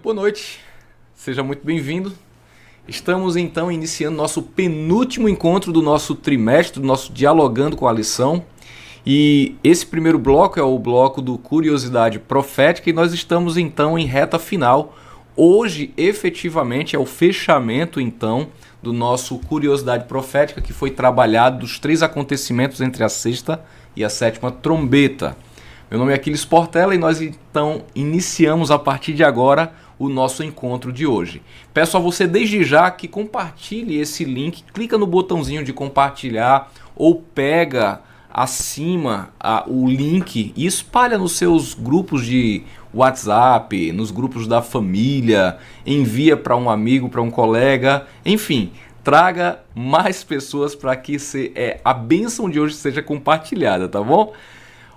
Boa noite, seja muito bem-vindo. Estamos então iniciando nosso penúltimo encontro do nosso trimestre, do nosso Dialogando com a Lição. E esse primeiro bloco é o bloco do Curiosidade Profética e nós estamos então em reta final. Hoje, efetivamente, é o fechamento então do nosso Curiosidade Profética, que foi trabalhado dos 3 acontecimentos entre a sexta e a sétima trombeta. Meu nome é Aquiles Portela e nós então iniciamos a partir de agora o nosso encontro de hoje. Peço a você desde já que compartilhe esse link, clica no botãozinho de compartilhar ou pega acima o link e espalha nos seus grupos de WhatsApp, nos grupos da família, envia para um amigo, para um colega, enfim, traga mais pessoas para que a bênção de hoje seja compartilhada, tá bom?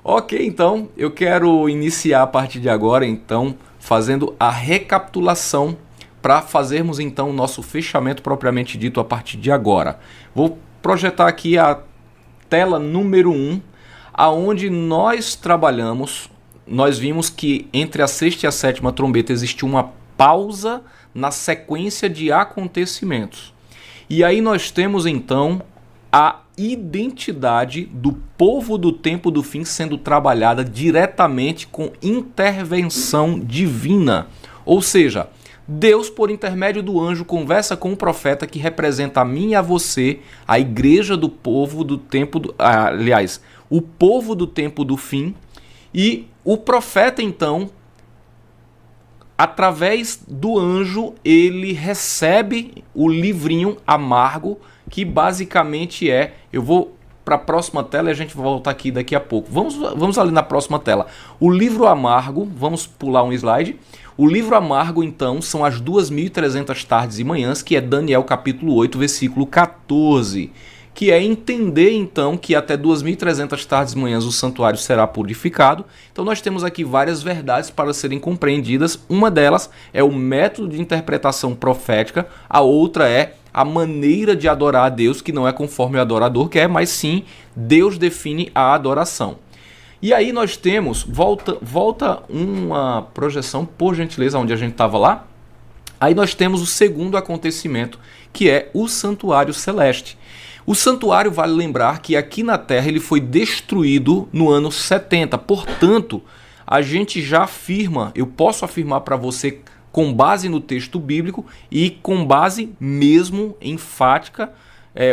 Ok, então eu quero iniciar a partir de agora, então, fazendo a recapitulação para fazermos então o nosso fechamento propriamente dito a partir de agora. Vou projetar aqui a tela número 1, aonde nós trabalhamos, nós vimos que entre a sexta e a sétima trombeta existiu uma pausa na sequência de acontecimentos. E aí nós temos então a identidade do povo do tempo do fim sendo trabalhada diretamente com intervenção divina. Ou seja, Deus, por intermédio do anjo, conversa com o profeta que representa a mim e a você, a igreja do povo do tempo o povo do tempo do fim, e o profeta então, através do anjo, ele recebe o livrinho amargo, que basicamente eu vou para a próxima tela e a gente vai voltar aqui daqui a pouco. Vamos ali na próxima tela. O livro amargo, vamos pular um slide. O livro amargo, então, são as 2.300 tardes e manhãs, que é Daniel capítulo 8, versículo 14. Que é entender, então, que até 2.300 tardes e manhãs o santuário será purificado. Então nós temos aqui várias verdades para serem compreendidas. Uma delas é o método de interpretação profética. A outra é a maneira de adorar a Deus, que não é conforme o adorador quer, mas sim Deus define a adoração. E aí nós temos, volta uma projeção, por gentileza, onde a gente estava lá. Aí nós temos o segundo acontecimento, que é o santuário celeste. O santuário, vale lembrar que aqui na Terra ele foi destruído no ano 70. Portanto, a gente já afirma, eu posso afirmar para você com base no texto bíblico e com base mesmo enfática,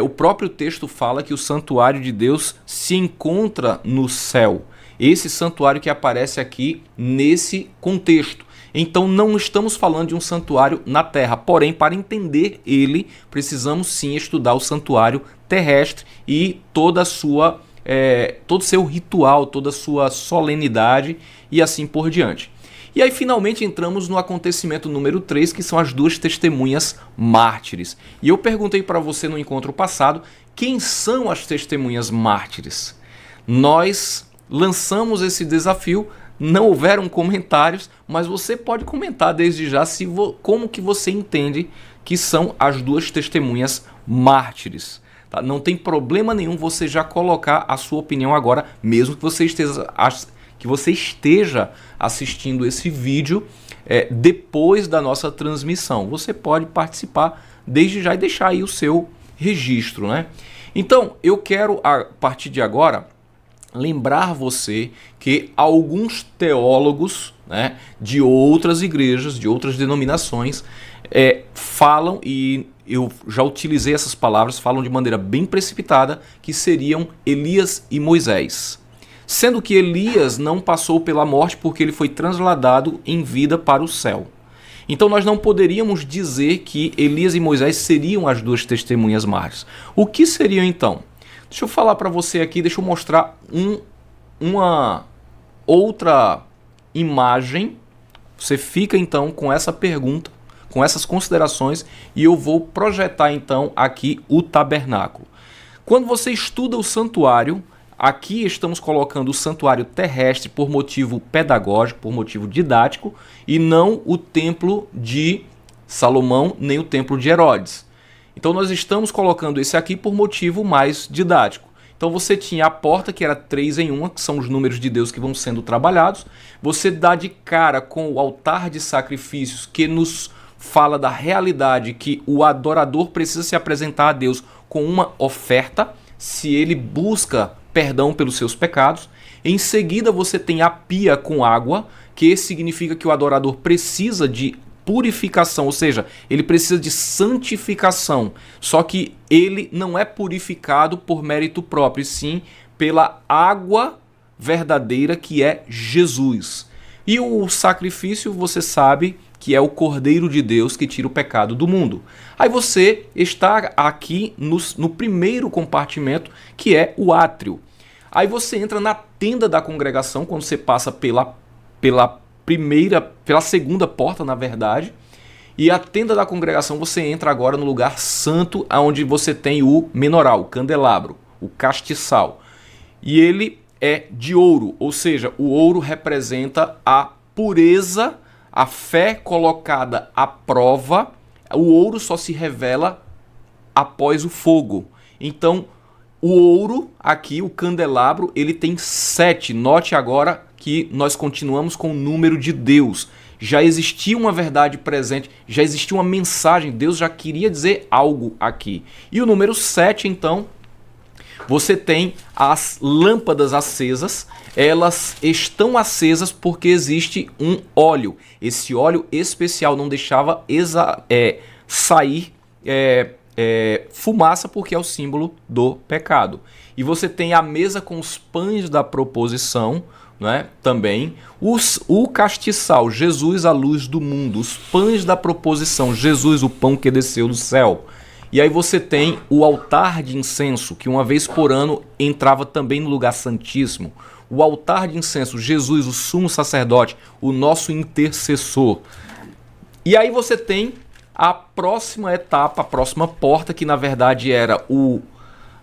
o próprio texto fala que o santuário de Deus se encontra no céu. Esse santuário que aparece aqui nesse contexto. Então não estamos falando de um santuário na terra, porém para entender ele precisamos sim estudar o santuário terrestre e todo o seu ritual, toda a sua solenidade e assim por diante. E aí finalmente entramos no acontecimento número 3, que são as 2 testemunhas mártires. E eu perguntei para você no encontro passado, quem são as testemunhas mártires? Nós lançamos esse desafio, não houveram comentários, mas você pode comentar desde já como que você entende que são as 2 testemunhas mártires. Tá? Não tem problema nenhum você já colocar a sua opinião agora, mesmo que você esteja assistindo esse vídeo depois da nossa transmissão. Você pode participar desde já e deixar aí o seu registro, né? Então, eu quero, a partir de agora, lembrar você que alguns teólogos, né, de outras igrejas, de outras denominações, falam, e eu já utilizei essas palavras, falam de maneira bem precipitada, que seriam Elias e Moisés. Sendo que Elias não passou pela morte porque ele foi trasladado em vida para o céu. Então nós não poderíamos dizer que Elias e Moisés seriam as 2 testemunhas mártires. O que seriam então? Deixa eu falar para você aqui, deixa eu mostrar uma outra imagem. Você fica então com essa pergunta, com essas considerações, e eu vou projetar então aqui o tabernáculo. Quando você estuda o santuário, aqui estamos colocando o santuário terrestre por motivo pedagógico, por motivo didático, e não o templo de Salomão, nem o templo de Herodes. Então nós estamos colocando esse aqui por motivo mais didático. Então você tinha a porta, que era 3 em 1, que são os números de Deus que vão sendo trabalhados. Você dá de cara com o altar de sacrifícios, que nos fala da realidade que o adorador precisa se apresentar a Deus com uma oferta, se ele busca perdão pelos seus pecados. Em seguida você tem a pia com água, que significa que o adorador precisa de purificação, ou seja, ele precisa de santificação, só que ele não é purificado por mérito próprio, sim pela água verdadeira que é Jesus. E o sacrifício, você sabe que é o Cordeiro de Deus que tira o pecado do mundo. Aí você está aqui no primeiro compartimento, que é o átrio. Aí você entra na tenda da congregação, quando você passa pela segunda porta, na verdade, e a tenda da congregação você entra agora no lugar santo, onde você tem o menoral, o candelabro, o castiçal. E ele é de ouro, ou seja, o ouro representa a pureza, a fé colocada à prova. O ouro só se revela após o fogo. Então, o ouro aqui, o candelabro, ele tem 7. Note agora que nós continuamos com o número de Deus. Já existia uma verdade presente, já existia uma mensagem, Deus já queria dizer algo aqui. E o número 7, então, você tem as lâmpadas acesas. Elas estão acesas porque existe um óleo. Esse óleo especial não deixava sair fumaça, porque é o símbolo do pecado. E você tem a mesa com os pães da proposição, né? Também o castiçal, Jesus a luz do mundo, os pães da proposição, Jesus o pão que desceu do céu. E aí você tem o altar de incenso, que uma vez por ano entrava também no lugar santíssimo. O altar de incenso, Jesus, o sumo sacerdote, o nosso intercessor. E aí você tem a próxima etapa, a próxima porta, que na verdade era o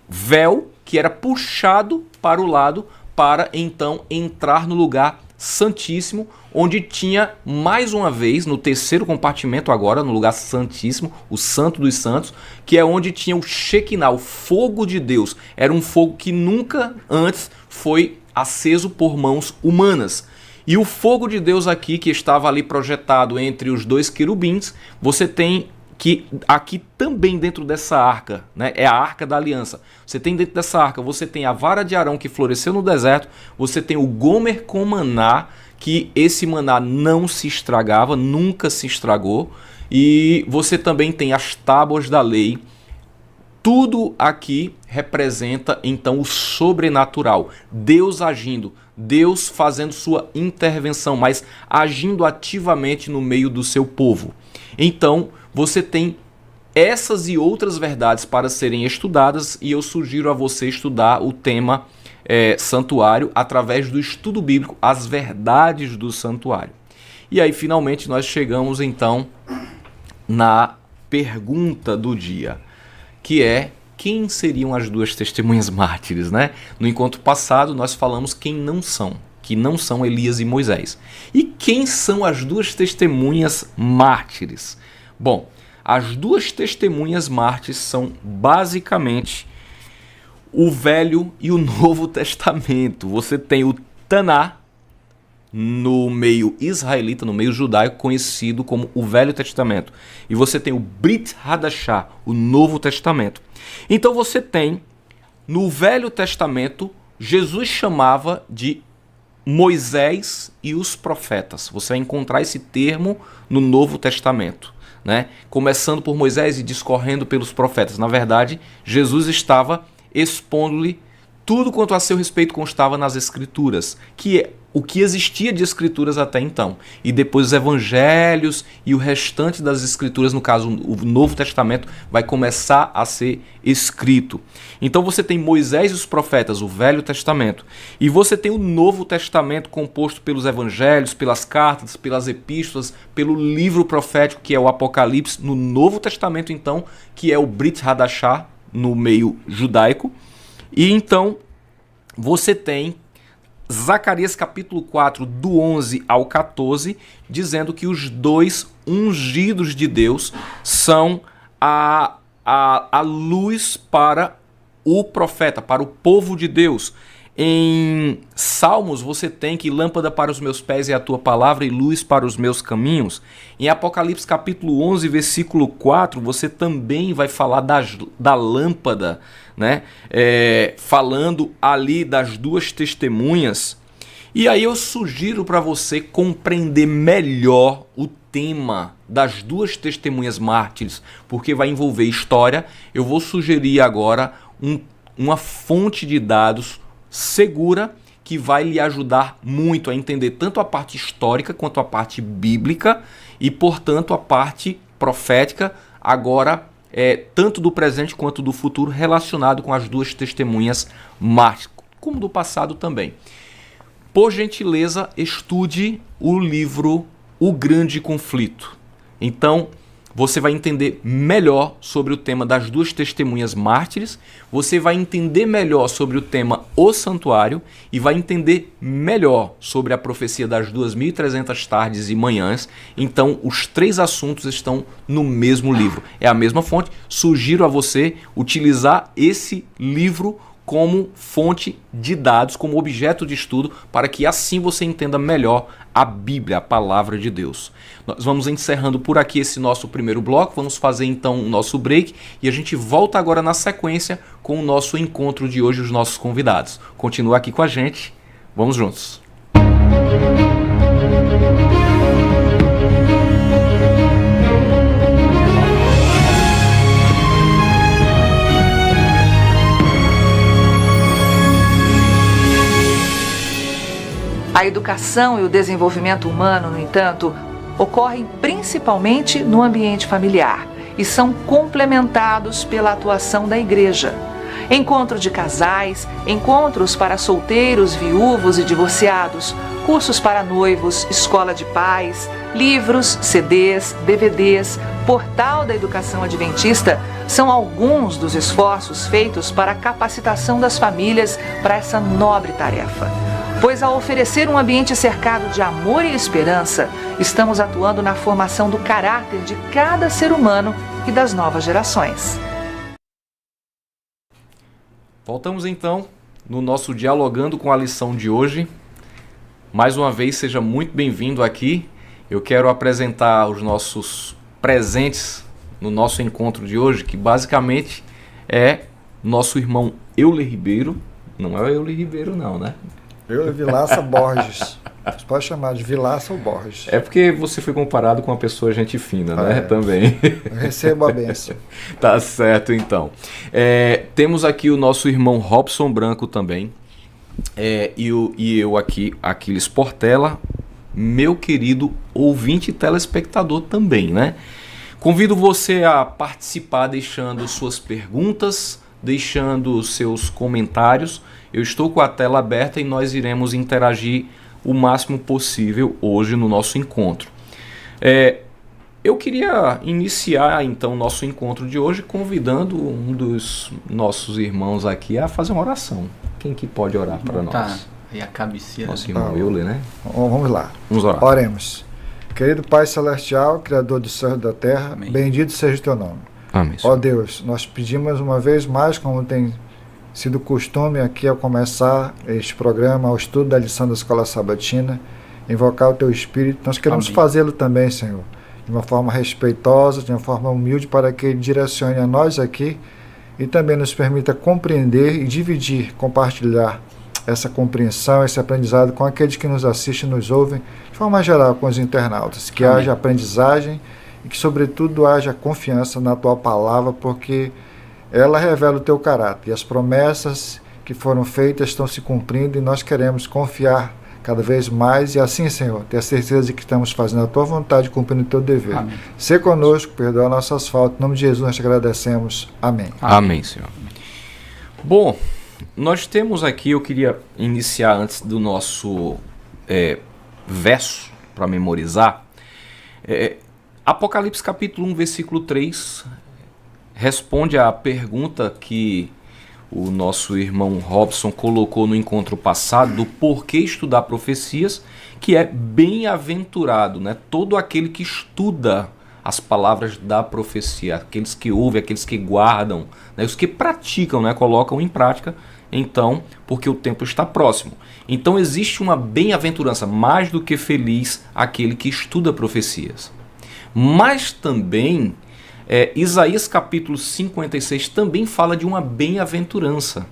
véu, que era puxado para o lado para então entrar no lugar santíssimo, onde tinha mais uma vez, no terceiro compartimento agora, no lugar santíssimo, o santo dos santos, que é onde tinha o Shekinah, o fogo de Deus. Era um fogo que nunca antes foi aceso por mãos humanas. E o fogo de Deus aqui, que estava ali projetado entre os dois querubins, você tem que aqui também dentro dessa arca, né, é a arca da aliança. Você tem dentro dessa arca, você tem a vara de Arão que floresceu no deserto, você tem o gomer com maná, que esse maná não se estragava, nunca se estragou, e você também tem as tábuas da lei. Tudo aqui representa então o sobrenatural, Deus agindo, Deus fazendo sua intervenção, mas agindo ativamente no meio do seu povo. Então, você tem essas e outras verdades para serem estudadas, e eu sugiro a você estudar o tema santuário através do estudo bíblico, as verdades do santuário. E aí, finalmente, nós chegamos então na pergunta do dia, que é: quem seriam as duas testemunhas mártires, né? No encontro passado nós falamos quem não são, que não são Elias e Moisés. E quem são as duas testemunhas mártires? Bom, as duas testemunhas mártires são basicamente o Velho e o Novo Testamento. Você tem o Taná no meio israelita, no meio judaico, conhecido como o Velho Testamento. E você tem o Brit Hadashah, o Novo Testamento. Então você tem, no Velho Testamento, Jesus chamava de Moisés e os profetas. Você vai encontrar esse termo no Novo Testamento, né? Começando por Moisés e discorrendo pelos profetas. Na verdade, Jesus estava expondo-lhe tudo quanto a seu respeito constava nas Escrituras, que é o que existia de Escrituras até então. E depois os Evangelhos e o restante das Escrituras, no caso o Novo Testamento, vai começar a ser escrito. Então você tem Moisés e os profetas, o Velho Testamento. E você tem o Novo Testamento composto pelos Evangelhos, pelas cartas, pelas epístolas, pelo livro profético, que é o Apocalipse, no Novo Testamento, então, que é o Brit Hadashah, no meio judaico. E então você tem Zacarias capítulo 4, do 11 ao 14, dizendo que os dois ungidos de Deus são a luz para o profeta, para o povo de Deus. Em Salmos você tem que lâmpada para os meus pés é a tua palavra e luz para os meus caminhos. Em Apocalipse capítulo 11, versículo 4, você também vai falar da lâmpada, né? Falando ali das duas testemunhas. E aí eu sugiro para você compreender melhor o tema das duas testemunhas mártires, porque vai envolver história. Eu vou sugerir agora uma fonte de dados segura que vai lhe ajudar muito a entender tanto a parte histórica quanto a parte bíblica e, portanto, a parte profética, agora tanto do presente quanto do futuro, relacionado com as duas testemunhas mártires, como do passado também. Por gentileza, estude o livro O Grande Conflito. Então, você vai entender melhor sobre o tema das duas testemunhas mártires, você vai entender melhor sobre o tema O Santuário e vai entender melhor sobre a profecia das 2.300 tardes e manhãs. Então, os três assuntos estão no mesmo livro. É a mesma fonte. Sugiro a você utilizar esse livro como fonte de dados, como objeto de estudo, para que assim você entenda melhor a Bíblia, a palavra de Deus. Nós vamos encerrando por aqui esse nosso primeiro bloco, vamos fazer então o nosso break e a gente volta agora na sequência com o nosso encontro de hoje, os nossos convidados. Continua aqui com a gente, vamos juntos. A educação e o desenvolvimento humano, no entanto, ocorrem principalmente no ambiente familiar e são complementados pela atuação da igreja. Encontro de casais, encontros para solteiros, viúvos e divorciados, cursos para noivos, escola de pais, livros, CDs, DVDs, portal da educação adventista são alguns dos esforços feitos para a capacitação das famílias para essa nobre tarefa. Pois ao oferecer um ambiente cercado de amor e esperança, estamos atuando na formação do caráter de cada ser humano e das novas gerações. Voltamos então no nosso Dialogando com a lição de hoje. Mais uma vez, seja muito bem-vindo aqui. Eu quero apresentar os nossos presentes no nosso encontro de hoje, que basicamente é nosso irmão Euler Ribeiro. Não é o Euler Ribeiro não, né? Euler Vilaça Borges. Você pode chamar de Vilaça ou Borges. É porque você foi comparado com uma pessoa gente fina, né? Também. Eu recebo a bênção. Tá certo, então. Temos aqui o nosso irmão Robson Branco também. E eu aqui, Aquiles Portela, meu querido ouvinte e telespectador também, né? Convido você a participar deixando suas perguntas, deixando seus comentários. Eu estou com a tela aberta e nós iremos interagir o máximo possível hoje no nosso encontro. Eu queria iniciar então o nosso encontro de hoje convidando um dos nossos irmãos aqui a fazer uma oração. Quem que pode orar para nós? E a cabeceira. Nosso irmão Euler, né? Vamos lá. Vamos orar. Oremos. Querido Pai Celestial, Criador do céu e da terra, Amém. Bendito seja o teu nome. Amém. Ó Deus, nós pedimos uma vez mais, como tem sido costume aqui ao começar este programa, ao estudo da lição da Escola Sabatina, invocar o teu Espírito. Nós queremos fazê-lo também, Senhor, de uma forma respeitosa, de uma forma humilde, para que Ele direcione a nós aqui e também nos permita compreender e dividir, compartilhar essa compreensão, esse aprendizado com aqueles que nos assistem e nos ouvem, de forma geral com os internautas. Que haja aprendizagem e que, sobretudo, haja confiança na tua palavra, porque ela revela o teu caráter e as promessas que foram feitas estão se cumprindo e nós queremos confiar cada vez mais e assim, Senhor, ter a certeza de que estamos fazendo a tua vontade, cumprindo o teu dever. Amém. Sê conosco, perdoa nossas faltas. Em nome de Jesus nós te agradecemos. Amém. Amém, Senhor. Bom, nós temos aqui, eu queria iniciar antes do nosso verso para memorizar. Apocalipse capítulo 1, versículo 3, responde à pergunta que o nosso irmão Robson colocou no encontro passado, do porquê estudar profecias, que é bem-aventurado, né? Todo aquele que estuda as palavras da profecia, aqueles que ouvem, aqueles que guardam, né, os que praticam, né, colocam em prática, então, porque o tempo está próximo. Então existe uma bem-aventurança, mais do que feliz aquele que estuda profecias. Mas também, Isaías capítulo 56 também fala de uma bem-aventurança.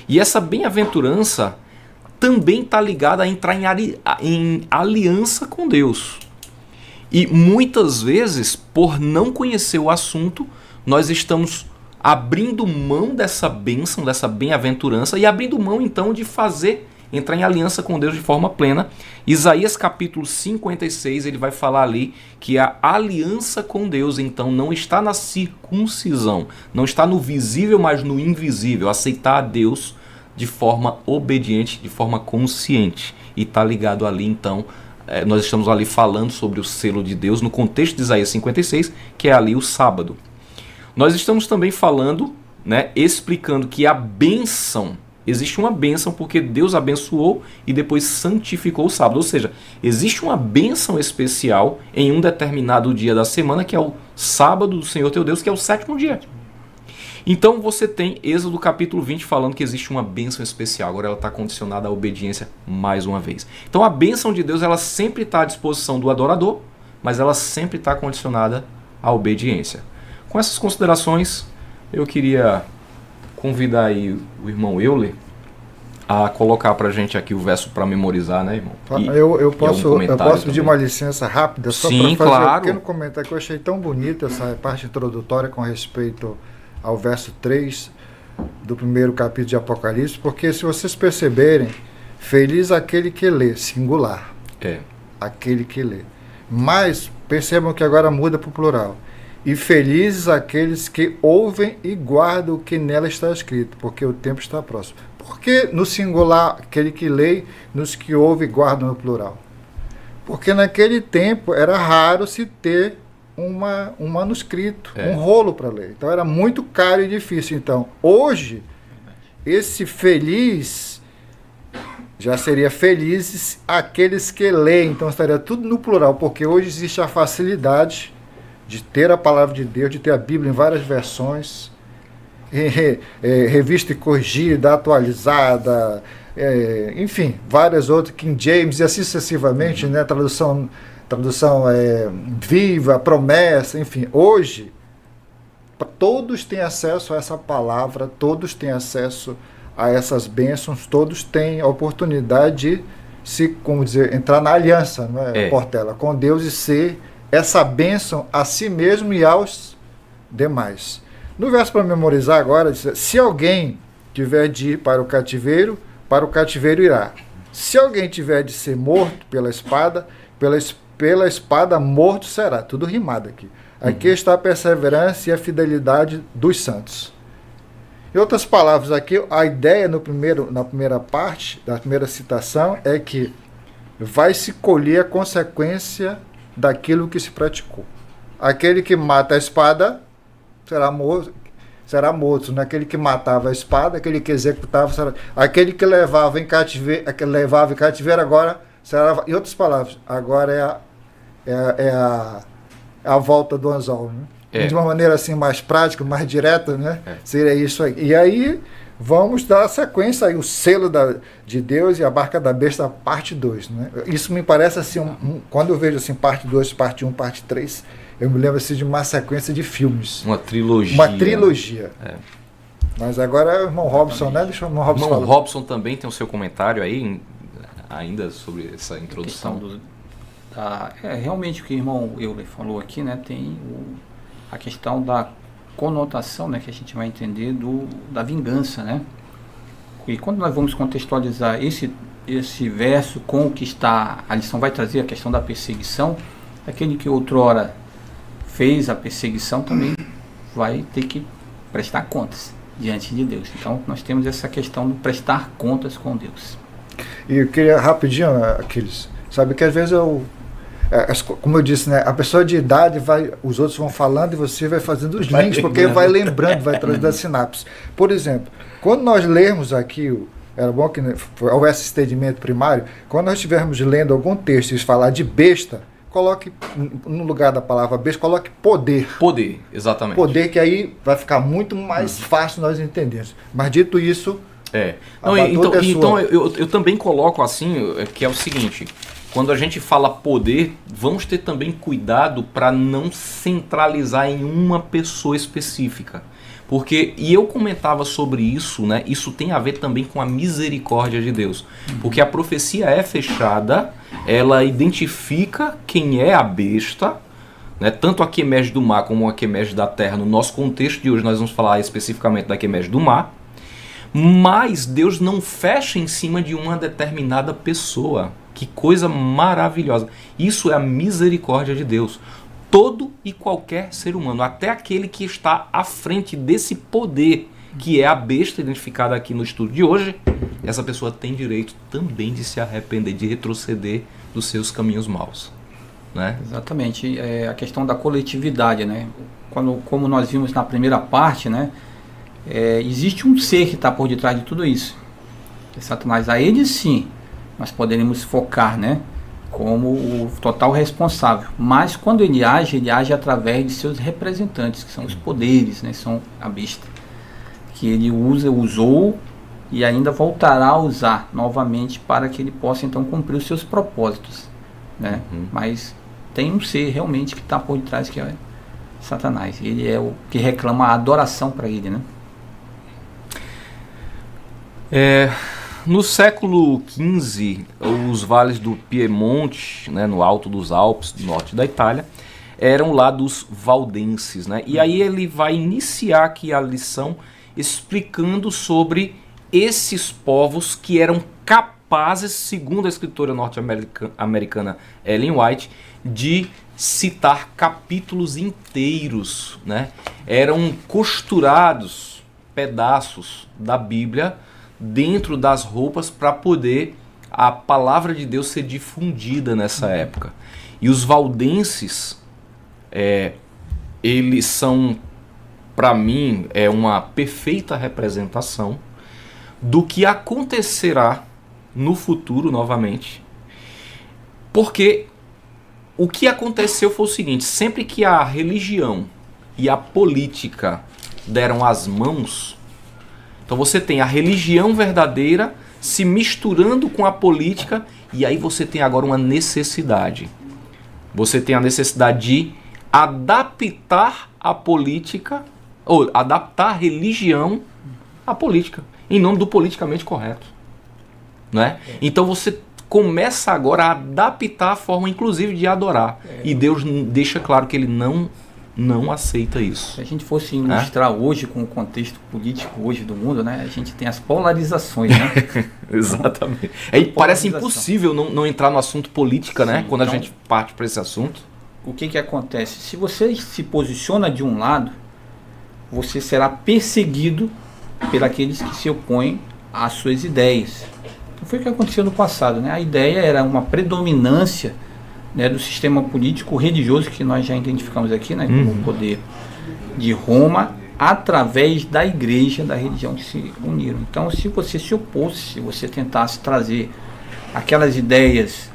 E essa bem-aventurança também está ligada a entrar em aliança com Deus. E muitas vezes, por não conhecer o assunto, nós estamos abrindo mão dessa bênção, dessa bem-aventurança, e abrindo mão então de entrar em aliança com Deus de forma plena. Isaías capítulo 56, ele vai falar ali que a aliança com Deus então não está na circuncisão, não está no visível, mas no invisível, aceitar a Deus de forma obediente, de forma consciente. E está ligado ali então, nós estamos ali falando sobre o selo de Deus no contexto de Isaías 56, que é ali o sábado. Nós estamos também falando, né, explicando que a bênção, existe uma bênção porque Deus abençoou e depois santificou o sábado. Ou seja, existe uma bênção especial em um determinado dia da semana, que é o sábado do Senhor teu Deus, que é o 7º dia. Então você tem Êxodo capítulo 20 falando que existe uma bênção especial. Agora ela está condicionada à obediência mais uma vez. Então a bênção de Deus, ela sempre está à disposição do adorador, mas ela sempre está condicionada à obediência. Com essas considerações, eu queria convidar aí o irmão Euler a colocar para a gente aqui o verso para memorizar, né, irmão? Eu posso pedir uma licença rápida só para fazer claro. um pequeno comentário que eu achei tão bonita essa parte introdutória com respeito ao verso 3 do primeiro capítulo de Apocalipse, porque se vocês perceberem, feliz aquele que lê, singular. Aquele que lê. Mas percebam que agora muda para o plural. E felizes aqueles que ouvem e guardam o que nela está escrito, porque o tempo está próximo. Por que no singular, aquele que lê, nos que ouve e guardam no plural? Porque naquele tempo era raro se ter um manuscrito, um rolo para ler. Então era muito caro e difícil. Então, hoje, esse feliz já seria felizes aqueles que leem. Então estaria tudo no plural, porque hoje existe a facilidade de ter a palavra de Deus, de ter a Bíblia em várias versões, revista e corrigida, atualizada, enfim, várias outras, King James e assim sucessivamente, né? Tradução viva, promessa, enfim. Hoje, todos têm acesso a essa palavra, todos têm acesso a essas bênçãos, todos têm a oportunidade de entrar na aliança, né, Portela, com Deus e ser essa bênção a si mesmo e aos demais. No verso para memorizar agora, diz: se alguém tiver de ir para o cativeiro irá. Se alguém tiver de ser morto pela espada morto será. Tudo rimado aqui. Aqui está a perseverança e a fidelidade dos santos. Em outras palavras, aqui a ideia na primeira parte, da primeira citação, é que vai se colher a consequência daquilo que se praticou. Aquele que mata a espada será morto. Naquele que matava a espada, aquele que executava será. Aquele que levava em cativeiro agora será. Em outras palavras, agora é a volta do anzol, né? De uma maneira assim mais prática, mais direta, né? Seria isso aí. E aí vamos dar a sequência aí, o selo de Deus e a barca da besta, parte 2, né? Isso me parece assim, quando eu vejo assim, parte 2, parte 1, parte 3, eu me lembro assim de uma sequência de filmes. Uma trilogia. Uma trilogia. Mas agora é o irmão Robson, né? Deixa o irmão Robson falar. O irmão Robson também tem o seu comentário aí, ainda sobre essa introdução. Realmente o que o irmão Euler falou aqui, né? Tem a questão da conotação, né, que a gente vai entender da vingança, né? E quando nós vamos contextualizar esse verso com o que está, a lição vai trazer a questão da perseguição, aquele que outrora fez a perseguição também vai ter que prestar contas diante de Deus. Então nós temos essa questão de prestar contas com Deus. E eu queria rapidinho, Aquiles, sabe que às vezes como eu disse, né, a pessoa de idade os outros vão falando e você vai fazendo os links, porque vai lembrando, vai trazendo a sinapse. Por exemplo, quando nós lermos aqui, era bom que houvesse esse entendimento primário, quando nós estivermos lendo algum texto e falar de besta, coloque no lugar da palavra besta, coloque poder. Poder, exatamente. Poder, que aí vai ficar muito mais fácil nós entendermos. Mas dito isso, Não, então eu também coloco assim, que é o seguinte, quando a gente fala poder, vamos ter também cuidado para não centralizar em uma pessoa específica. Porque, e eu comentava sobre isso, né? Isso tem a ver também com a misericórdia de Deus. Porque a profecia é fechada, ela identifica quem é a besta, né? Tanto a que emerge do mar como a que emerge da terra. No nosso contexto de hoje nós vamos falar especificamente da que emerge do mar. Mas Deus não fecha em cima de uma determinada pessoa. Que coisa maravilhosa. Isso é a misericórdia de Deus. Todo e qualquer ser humano, até aquele que está à frente desse poder, que é a besta identificada aqui no estudo de hoje, essa pessoa tem direito também de se arrepender, de retroceder dos seus caminhos maus. Né? Exatamente. A questão da coletividade, né? Como nós vimos na primeira parte, né? Existe um ser que está por detrás de tudo isso. Que é Satanás. A ele sim, nós poderíamos focar, né? Como o total responsável. Mas quando ele age através de seus representantes, que são os poderes, né? São a besta. Que ele usou e ainda voltará a usar novamente para que ele possa então cumprir os seus propósitos. Né? Mas tem um ser realmente que está por detrás, que é Satanás. Ele é o que reclama a adoração para ele, né? No século XV, os vales do Piemonte, né, no alto dos Alpes, do norte da Itália, eram lá dos valdenses. Né? E aí ele vai iniciar aqui a lição explicando sobre esses povos que eram capazes, segundo a escritora norte-americana Ellen White, de citar capítulos inteiros. Né? Eram costurados pedaços da Bíblia dentro das roupas para poder a palavra de Deus ser difundida nessa época. E os valdenses, eles são, para mim, uma perfeita representação do que acontecerá no futuro novamente. Porque o que aconteceu foi o seguinte: sempre que a religião e a política deram as mãos, então você tem a religião verdadeira se misturando com a política, e aí você tem agora uma necessidade. Você tem a necessidade de adaptar a política, ou adaptar a religião à política, em nome do politicamente correto. Né? Então você começa agora a adaptar a forma, inclusive, de adorar. E Deus deixa claro que ele não aceita isso. Se a gente fosse ilustrar hoje com o contexto político hoje do mundo, né, a gente tem as polarizações, né? Exatamente. Parece impossível não entrar no assunto política, né? Quando então, a gente parte para esse assunto. O que acontece? Se você se posiciona de um lado, você será perseguido por aqueles que se opõem às suas ideias. Então foi o que aconteceu no passado, né? A ideia era uma predominância, né, do sistema político religioso que nós já identificamos aqui, né, como o poder de Roma, através da igreja, da religião que se uniram. Então, se você se opôs, se você tentasse trazer aquelas ideias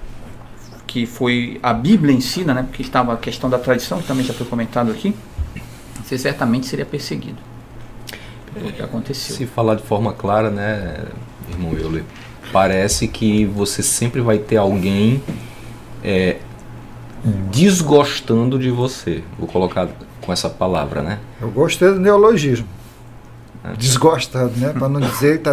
que foi a Bíblia ensina, né, porque estava a questão da tradição, que também já foi comentado aqui, você certamente seria perseguido pelo que aconteceu. Se falar de forma clara, né, irmão Euler, parece que você sempre vai ter alguém desgostando de você. Vou colocar com essa palavra, né? Eu gostei do neologismo. Desgostando, né? Para não dizer que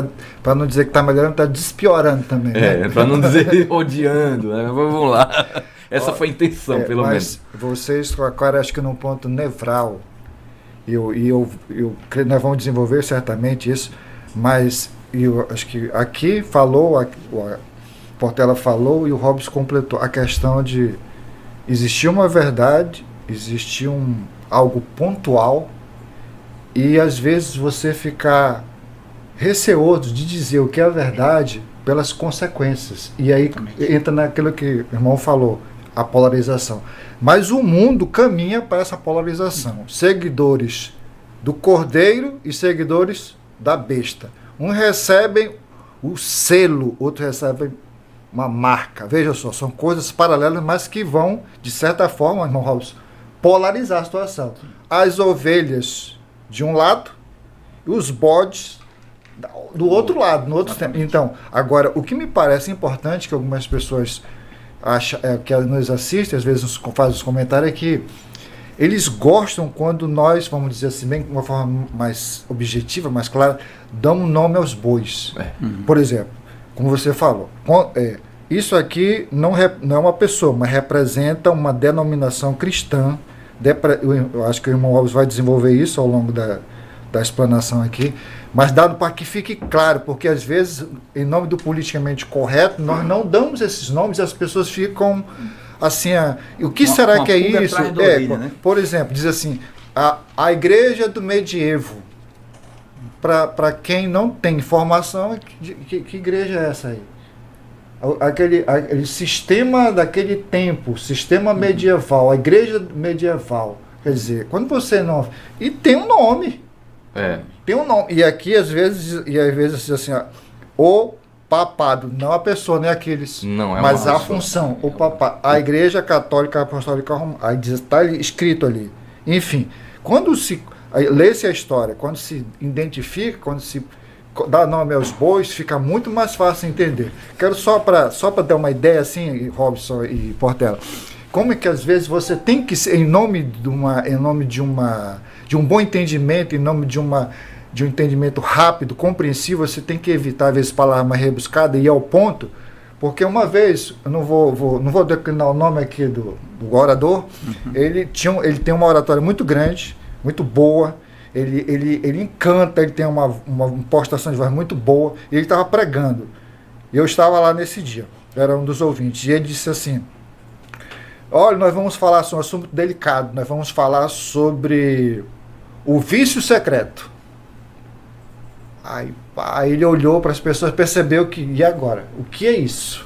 está melhorando, está despiorando também. Né? Para não dizer odiando. Né? Vamos lá. Essa foi a intenção, pelo menos. Vocês tocaram, acho que num ponto nevral. Nós vamos desenvolver certamente isso, mas eu acho que aqui falou, a Portela falou e o Robson completou a questão de existir uma verdade, existir algo pontual, e às vezes você ficar receoso de dizer o que é a verdade pelas consequências. E aí entra naquilo que o irmão falou, a polarização. Mas o mundo caminha para essa polarização. Seguidores do Cordeiro e seguidores da besta. Um recebem o selo, outro recebem uma marca. Veja só, são coisas paralelas, mas que vão, de certa forma, irmão Robson, polarizar a situação. As ovelhas de um lado e os bodes do outro lado, no outro tempo. Então, agora, o que me parece importante, que algumas pessoas acham, que nos assistem, às vezes fazem os comentários, é que eles gostam quando nós, vamos dizer assim, bem de uma forma mais objetiva, mais clara, damos nome aos bois. Por exemplo, como você falou, isso aqui não é uma pessoa, mas representa uma denominação cristã. Eu acho que o irmão Alves vai desenvolver isso ao longo da explanação aqui, mas dado para que fique claro, porque às vezes, em nome do politicamente correto, nós não damos esses nomes e as pessoas ficam assim, o que será que é isso? Orelha, né? Por exemplo, diz assim, a igreja do medievo. Para quem não tem informação, que igreja é essa aí? Aquele sistema daquele tempo, sistema medieval, a igreja medieval. Quer dizer, quando você não... E tem um nome. Tem um nome. E aqui, às vezes assim, o papado, não a pessoa, nem aqueles. Não, mas a função, o papado. A igreja católica apostólica romana. Aí está escrito ali. Enfim, quando se... Lê-se a história, quando se identifica, quando se dá nome aos bois, fica muito mais fácil entender. Quero só para dar uma ideia assim, Robson e Portela, como é que às vezes você tem que ser, em nome de um bom entendimento, em nome de um entendimento rápido, compreensivo, você tem que evitar às vezes palavras mais rebuscadas e ir ao ponto, porque uma vez, eu não vou declinar o nome aqui do orador, ele tem uma oratória muito grande, muito boa, ele encanta, ele tem uma impostação de voz muito boa, e ele estava pregando. Eu estava lá nesse dia, era um dos ouvintes, e ele disse assim, olha, nós vamos falar sobre um assunto delicado, nós vamos falar sobre o vício secreto. Aí ele olhou para as pessoas, percebeu que, e agora? O que é isso?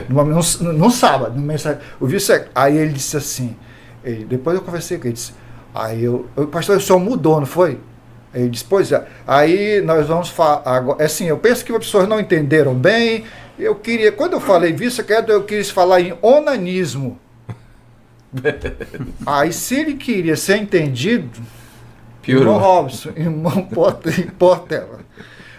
No sábado, no mensagem, o vício secreto. Aí ele disse assim, depois eu conversei com ele, disse, aí pastor, o senhor mudou, não foi? Ele disse, pois é. Aí nós vamos falar agora. Assim, eu penso que as pessoas não entenderam bem. Quando eu falei vício secreto, eu quis falar em onanismo. Aí, se ele queria ser entendido, irmão Robson, irmão Portela,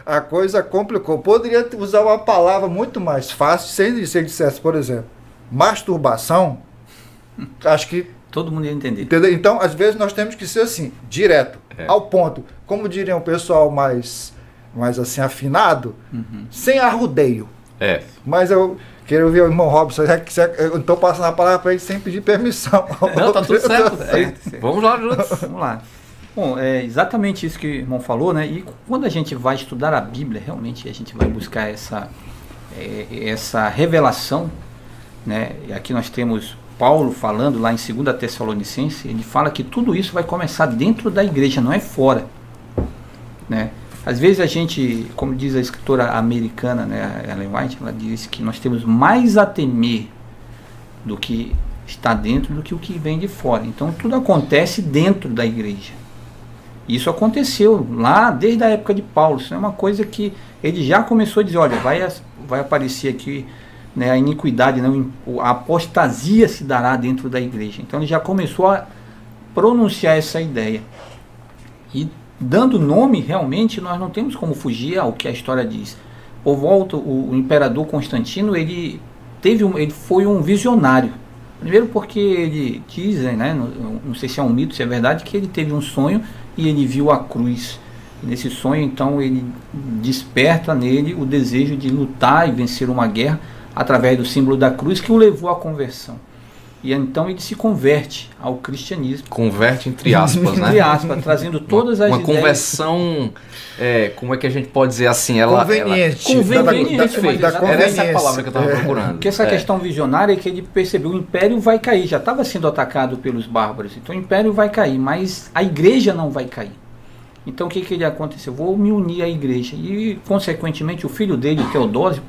a coisa complicou. Poderia usar uma palavra muito mais fácil, se ele dissesse, por exemplo, masturbação. Acho que todo mundo ia entender. Entendeu? Então, às vezes, nós temos que ser assim, direto, ao ponto. Como diria um pessoal mais assim, afinado, sem arrudeio. Mas eu quero ouvir o irmão Robson, eu estou passando a palavra para ele sem pedir permissão. Não, tá tudo certo. Vamos lá juntos. Vamos lá. Bom, é exatamente isso que o irmão falou, né? E quando a gente vai estudar a Bíblia, realmente a gente vai buscar essa revelação, né? E aqui nós temos Paulo falando lá em 2 Tessalonicenses, ele fala que tudo isso vai começar dentro da igreja, não é fora, né? Às vezes a gente, como diz a escritora americana, né, Ellen White, ela diz que nós temos mais a temer do que está dentro do que o que vem de fora. Então tudo acontece dentro da igreja. Isso aconteceu lá desde a época de Paulo. Isso é uma coisa que ele já começou a dizer, olha, vai aparecer aqui, né, a iniquidade, né, a apostasia se dará dentro da igreja. Então ele já começou a pronunciar essa ideia. E dando nome, realmente, nós não temos como fugir ao que a história diz. Por volta, o imperador Constantino, ele foi um visionário. Primeiro porque ele dizem, né, não sei se é um mito, se é verdade, que ele teve um sonho e ele viu a cruz. E nesse sonho, então, ele desperta nele o desejo de lutar e vencer uma guerra através do símbolo da cruz, que o levou à conversão. E então ele se converte ao cristianismo. Converte entre aspas, né? Entre aspas, trazendo todas as ideias. Uma conversão, como é que a gente pode dizer assim? Conveniente. Era essa a palavra que eu estava procurando. Porque essa questão visionária é que ele percebeu, o império vai cair, já estava sendo atacado pelos bárbaros, então o império vai cair, mas a igreja não vai cair. Então o que ele aconteceu? Vou me unir à igreja. E, consequentemente, o filho dele, Teodósio,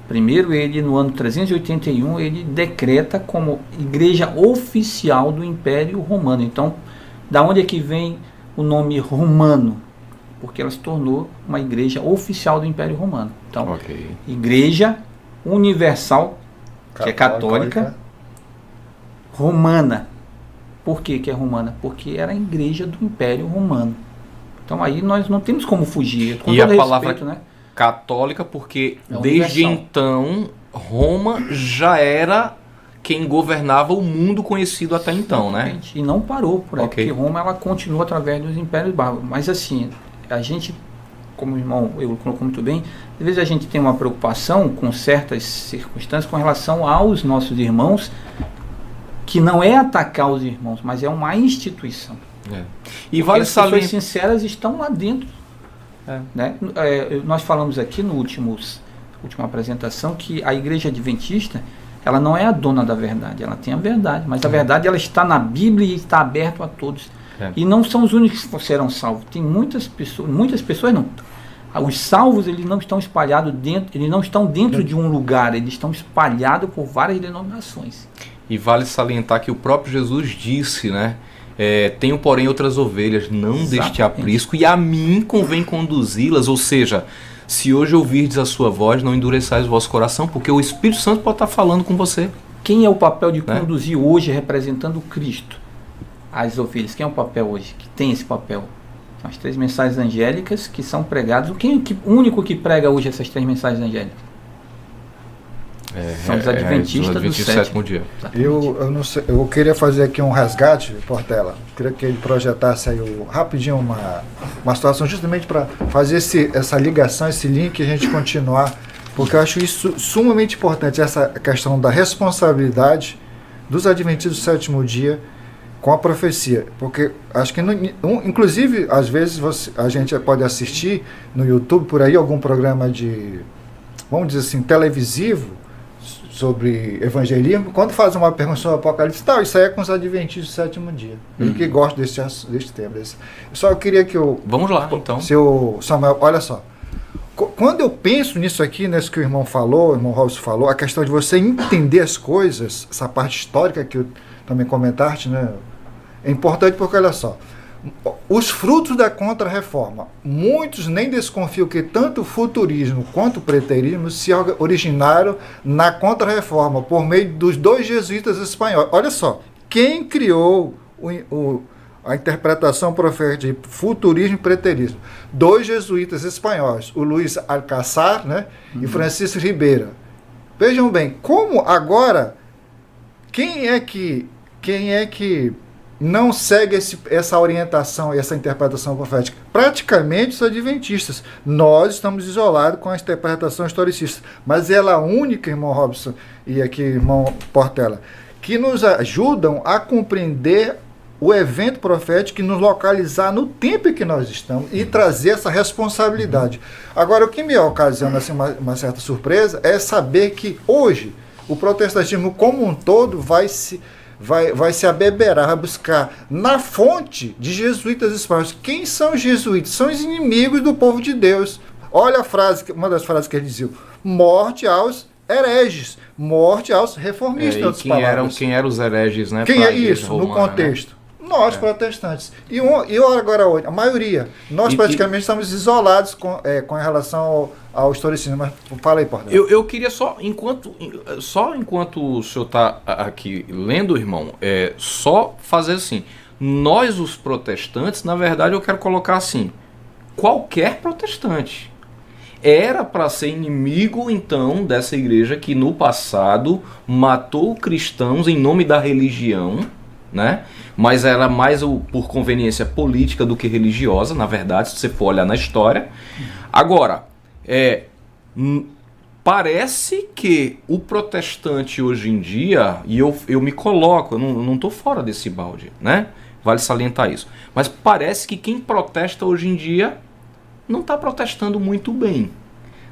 primeiro, ele no ano 381, ele decreta como igreja oficial do Império Romano. Então, da onde é que vem o nome romano? Porque ela se tornou uma igreja oficial do Império Romano. Então, Igreja Universal, que é católica, romana. Por que é romana? Porque era a igreja do Império Romano. Então aí nós não temos como fugir. Com e todo a palavra respeito, né? católica, porque É desde universal. então Roma já era quem governava o mundo conhecido até então, né? Exatamente. E não parou por aí, Ok. porque Roma ela continua através dos impérios bárbaros. Mas assim, a gente, como o irmão eu colocou muito bem, às vezes a gente tem uma preocupação com certas circunstâncias com relação aos nossos irmãos, que não é atacar os irmãos, mas é uma instituição. É. E Porque vale as pessoas salientar. sinceras estão lá dentro. É. Né? Nós falamos aqui no última apresentação que a igreja adventista ela não é a dona da verdade, ela tem a verdade, mas a verdade ela está na Bíblia e está aberta a todos. É. E não são os únicos que serão salvos. Tem muitas pessoas não. Os salvos eles não estão espalhados dentro, eles não estão dentro de um lugar, eles estão espalhados por várias denominações. E vale salientar que o próprio Jesus disse, né? Tenho, porém, outras ovelhas, não deste Exatamente. aprisco, e a mim convém conduzi-las. Ou seja, se hoje ouvirdes a sua voz, não endureçais o vosso coração, porque o Espírito Santo pode estar falando com você. Quem é o papel de Né? conduzir hoje representando Cristo? As ovelhas. Quem é o papel hoje? Que tem esse papel? São as 3 mensagens angélicas que são pregadas. O único que prega hoje essas 3 mensagens angélicas? São os adventistas do sétimo dia. Eu não sei, eu queria fazer aqui um resgate, Portela. Queria que ele projetasse aí rapidinho uma situação justamente para fazer essa ligação, esse link e a gente continuar, porque eu acho isso sumamente importante, essa questão da responsabilidade dos adventistas do sétimo dia com a profecia, porque acho que inclusive às vezes a gente pode assistir no YouTube por aí algum programa de, vamos dizer assim, televisivo sobre evangelismo, quando faz uma pergunta sobre o Apocalipse, isso aí é com os adventistas do sétimo dia. Ele que gosta desse tema. Só eu queria que eu... Vamos lá, então. Seu Samuel, olha só. Quando eu penso nisso aqui, nisso que o irmão Robson falou, a questão de você entender as coisas, essa parte histórica que eu também comentaste, né? É importante porque, olha só, os frutos da Contra-Reforma, muitos nem desconfiam que tanto o futurismo quanto o preterismo se originaram na Contra-Reforma, por meio dos 2 jesuítas espanhóis. Olha só, quem criou a interpretação profética de futurismo e preterismo? 2 jesuítas espanhóis, o Luís Alcázar, né, e Francisco Ribeira. Vejam bem, como agora, quem é que não segue essa orientação e essa interpretação profética? Praticamente os adventistas. Nós estamos isolados com a interpretação historicista, mas ela é a única, irmão Robson e aqui, irmão Portela, que nos ajudam a compreender o evento profético e nos localizar no tempo em que nós estamos e trazer essa responsabilidade. Agora, o que me ocasiona assim, uma certa surpresa é saber que hoje o protestantismo como um todo vai se abeberar, vai buscar na fonte de jesuítas espanhóis. Quem são os jesuítas? São os inimigos do povo de Deus. Olha a frase, uma das frases que ele dizia: morte aos hereges, morte aos reformistas. Quem eram os hereges, né? Quem é isso, romana, no contexto? Né? Nós, protestantes. E agora, a maioria, nós praticamente estamos isolados com relação ao historicismo. Mas fala aí, Portela. Eu queria só enquanto o senhor está aqui lendo, irmão, só fazer assim. Nós, os protestantes, na verdade, eu quero colocar assim: qualquer protestante era para ser inimigo, então, dessa igreja que no passado matou cristãos em nome da religião, né? Mas era mais por conveniência política do que religiosa, na verdade, se você for olhar na história. Agora, parece que o protestante hoje em dia, e eu me coloco, eu não estou fora desse balde, né? Vale salientar isso. Mas parece que quem protesta hoje em dia não está protestando muito bem,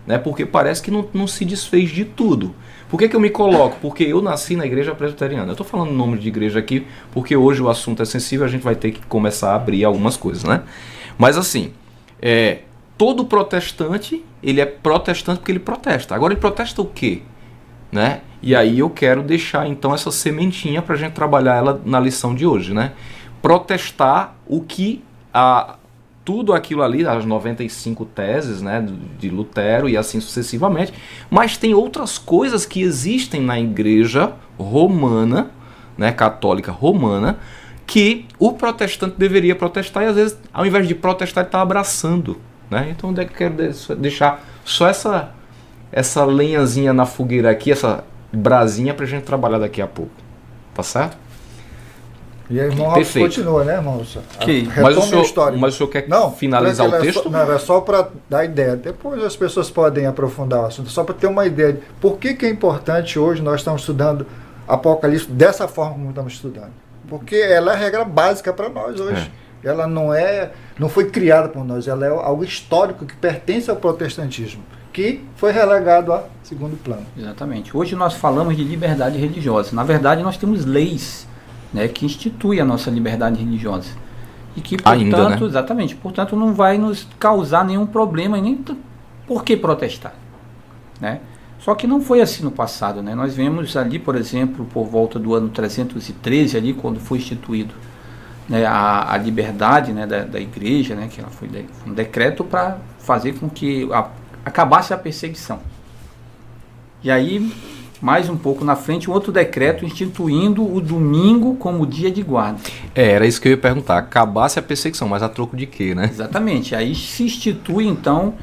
né? Porque parece que não se desfez de tudo. Por que eu me coloco? Porque eu nasci na igreja presbiteriana. Eu estou falando o nome de igreja aqui porque hoje o assunto é sensível, a gente vai ter que começar a abrir algumas coisas, né? Mas assim, todo protestante, ele é protestante porque ele protesta. Agora ele protesta o quê? Né? E aí eu quero deixar então essa sementinha para a gente trabalhar ela na lição de hoje, né? Protestar o que tudo aquilo ali, as 95 teses, né, de Lutero e assim sucessivamente, mas tem outras coisas que existem na igreja romana, né, católica romana, que o protestante deveria protestar e às vezes, ao invés de protestar, ele está abraçando, né? Então eu quero deixar só essa lenhazinha na fogueira aqui, essa brasinha para a gente trabalhar daqui a pouco, tá certo? E aí, irmão, continua, né, irmão? Mas o senhor quer finalizar o texto? Não, é só para dar ideia. Depois as pessoas podem aprofundar o assunto, só para ter uma ideia de por que é importante hoje nós estamos estudando Apocalipse dessa forma como estamos estudando. Porque ela é a regra básica para nós hoje. Ela não foi criada por nós, ela é algo histórico que pertence ao protestantismo, que foi relegado a segundo plano. Exatamente. Hoje nós falamos de liberdade religiosa. Na verdade, nós temos leis, né, que instituem a nossa liberdade religiosa. E que, portanto, ainda, né? Exatamente, portanto, não vai nos causar nenhum problema e nem por que protestar, né? Só que não foi assim no passado, né? Nós vemos ali, por exemplo, por volta do ano 313, ali, quando foi instituído, né, a liberdade, né, da igreja, né, que ela foi um decreto para fazer com que acabasse a perseguição. E aí, mais um pouco na frente, um outro decreto instituindo o domingo como dia de guarda. Era isso que eu ia perguntar. Acabasse a perseguição, mas a troco de quê, né? Exatamente. Aí se institui, então,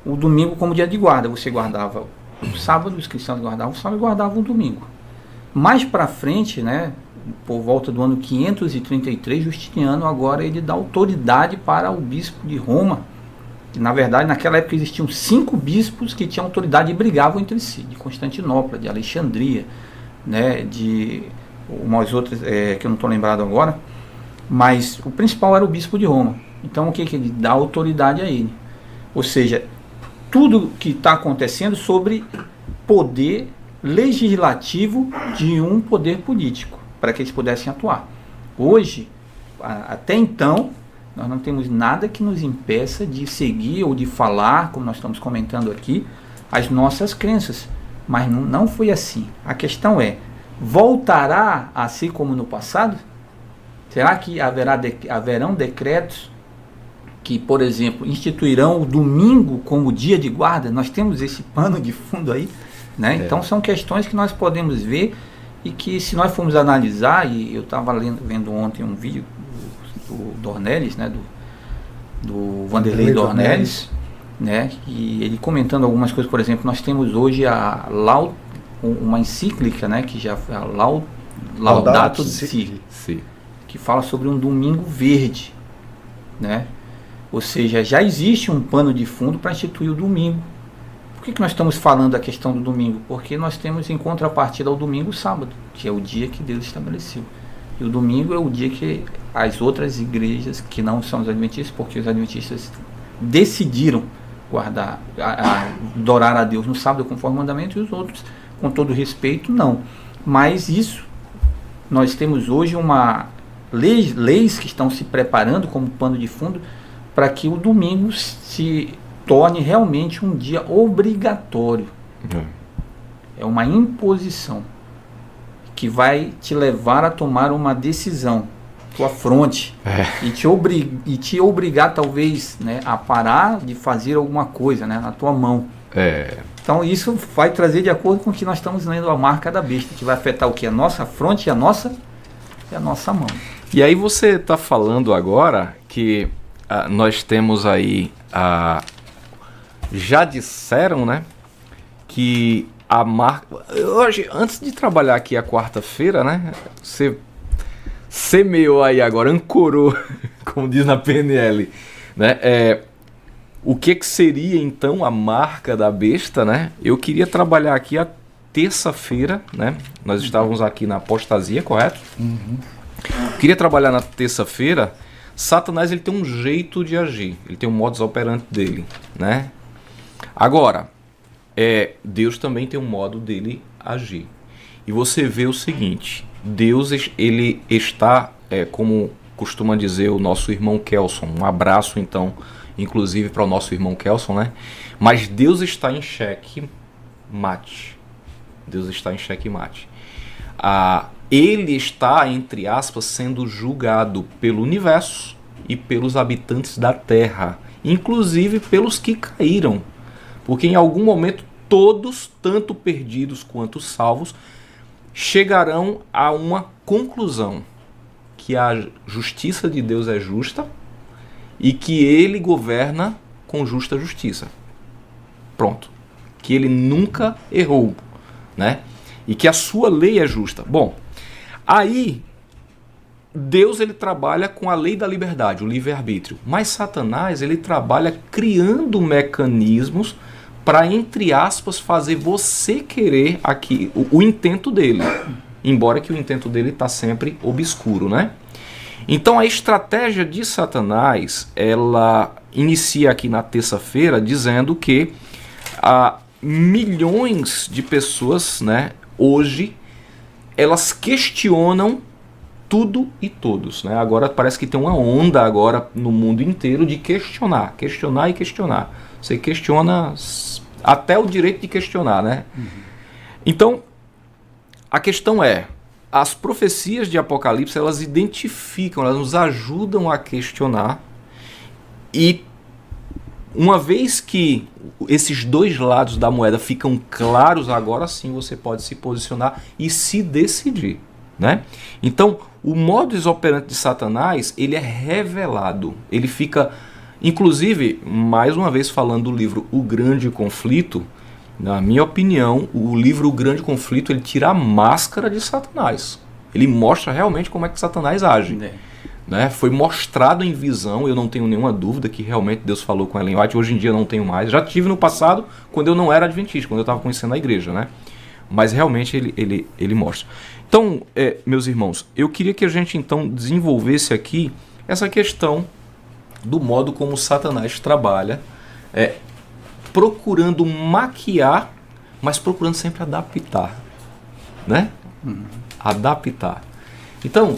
o domingo como dia de guarda. Você guardava o sábado, os cristãos guardavam o sábado e guardavam o domingo. Mais para frente, né, por volta do ano 533, Justiniano agora ele dá autoridade para o bispo de Roma. E, na verdade, naquela época existiam 5 bispos que tinham autoridade e brigavam entre si, de Constantinopla, de Alexandria, né, de umas outras que eu não estou lembrado agora, mas o principal era o bispo de Roma. Então o que ele dá autoridade a ele? Ou seja, tudo que está acontecendo sobre poder legislativo de um poder político, para que eles pudessem atuar. Hoje, até então, nós não temos nada que nos impeça de seguir ou de falar, como nós estamos comentando aqui, as nossas crenças. Mas não foi assim. A questão é, voltará a ser como no passado? Será que haverão decretos que, por exemplo, instituirão o domingo como dia de guarda? Nós temos esse pano de fundo aí, né? Então são questões que nós podemos ver e que, se nós formos analisar, e eu estava vendo ontem um vídeo do Dornelles, né, do Vanderlei Dornelles, né, e ele comentando algumas coisas. Por exemplo, nós temos hoje uma encíclica, né, que já foi a Laudato Si, que fala sobre um domingo verde, né? Ou seja, já existe um pano de fundo para instituir o domingo. Por que nós estamos falando da questão do domingo? Porque nós temos em contrapartida ao domingo o sábado, que é o dia que Deus estabeleceu. E o domingo é o dia que as outras igrejas, que não são os adventistas, porque os adventistas decidiram adorar a Deus no sábado conforme o mandamento, e os outros, com todo respeito, não. Mas isso, nós temos hoje leis que estão se preparando como pano de fundo para que o domingo se torne realmente um dia obrigatório. É uma imposição que vai te levar a tomar uma decisão, tua fronte, e te obrigar talvez, né, a parar de fazer alguma coisa, né, na tua mão. Então isso vai trazer de acordo com o que nós estamos lendo a marca da besta, que vai afetar o que? A nossa fronte e a nossa mão. E aí você está falando agora que nós temos aí, já disseram, né, que a marca... Hoje, antes de trabalhar aqui a quarta-feira, né, você semeou aí agora, ancorou, como diz na PNL, né, o que seria então a marca da besta, né? Eu queria trabalhar aqui a terça-feira, né, nós estávamos aqui na apostasia, correto? Queria trabalhar na terça-feira. Satanás, ele tem um jeito de agir, ele tem um modus operandi dele, né? Agora, Deus também tem um modo dele agir. E você vê o seguinte, Deus, ele está, como costuma dizer o nosso irmão Kelson, um abraço então, inclusive para o nosso irmão Kelson, né? Mas Deus está em xeque mate. Deus está em xeque mate. Ele está, entre aspas, sendo julgado pelo universo e pelos habitantes da terra, inclusive pelos que caíram, porque em algum momento todos, tanto perdidos quanto salvos, chegarão a uma conclusão, que a justiça de Deus é justa e que ele governa com justa justiça. Pronto. Que ele nunca errou, né? E que a sua lei é justa. Bom, aí Deus ele trabalha com a lei da liberdade, o livre-arbítrio. Mas Satanás ele trabalha criando mecanismos para, entre aspas, fazer você querer aqui o intento dele. Embora que o intento dele está sempre obscuro, né? Então a estratégia de Satanás, ela inicia aqui na terça-feira dizendo que milhões de pessoas, né, hoje, elas questionam tudo e todos, né? Agora parece que tem uma onda agora no mundo inteiro de questionar e questionar. Você questiona até o direito de questionar, né? Então, a questão é, as profecias de Apocalipse, elas identificam, elas nos ajudam a questionar, e uma vez que esses dois lados da moeda ficam claros, agora sim você pode se posicionar e se decidir, né? Então, o modus operandi de Satanás, ele é revelado, ele fica, inclusive, mais uma vez falando do livro O Grande Conflito, na minha opinião, o livro O Grande Conflito, ele tira a máscara de Satanás. Ele mostra realmente como é que Satanás age. Né? Foi mostrado em visão, eu não tenho nenhuma dúvida que realmente Deus falou com Ellen White. Hoje em dia eu não tenho mais. Já tive no passado, quando eu não era adventista, quando eu estava conhecendo a igreja. Né? Mas realmente ele mostra. Então, meus irmãos, eu queria que a gente então desenvolvesse aqui essa questão do modo como Satanás trabalha, procurando maquiar, mas procurando sempre adaptar, né? Adaptar. Então,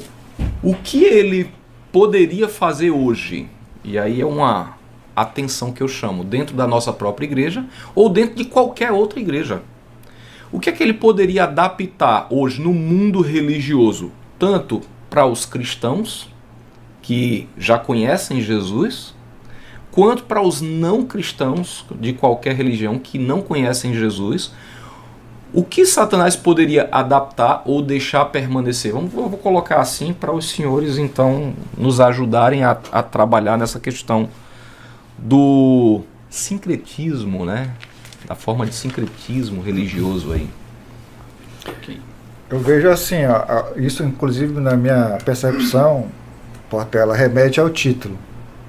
o que ele poderia fazer hoje? E aí é uma atenção que eu chamo, dentro da nossa própria igreja ou dentro de qualquer outra igreja. O que é que ele poderia adaptar hoje no mundo religioso? Tanto para os cristãos, que já conhecem Jesus, quanto para os não cristãos de qualquer religião que não conhecem Jesus. O que Satanás poderia adaptar ou deixar permanecer? Eu vou colocar assim para os senhores então nos ajudarem a trabalhar nessa questão do sincretismo, né? Da forma de sincretismo religioso aí. Okay. Eu vejo assim, isso inclusive na minha percepção, Portela, remete ao título.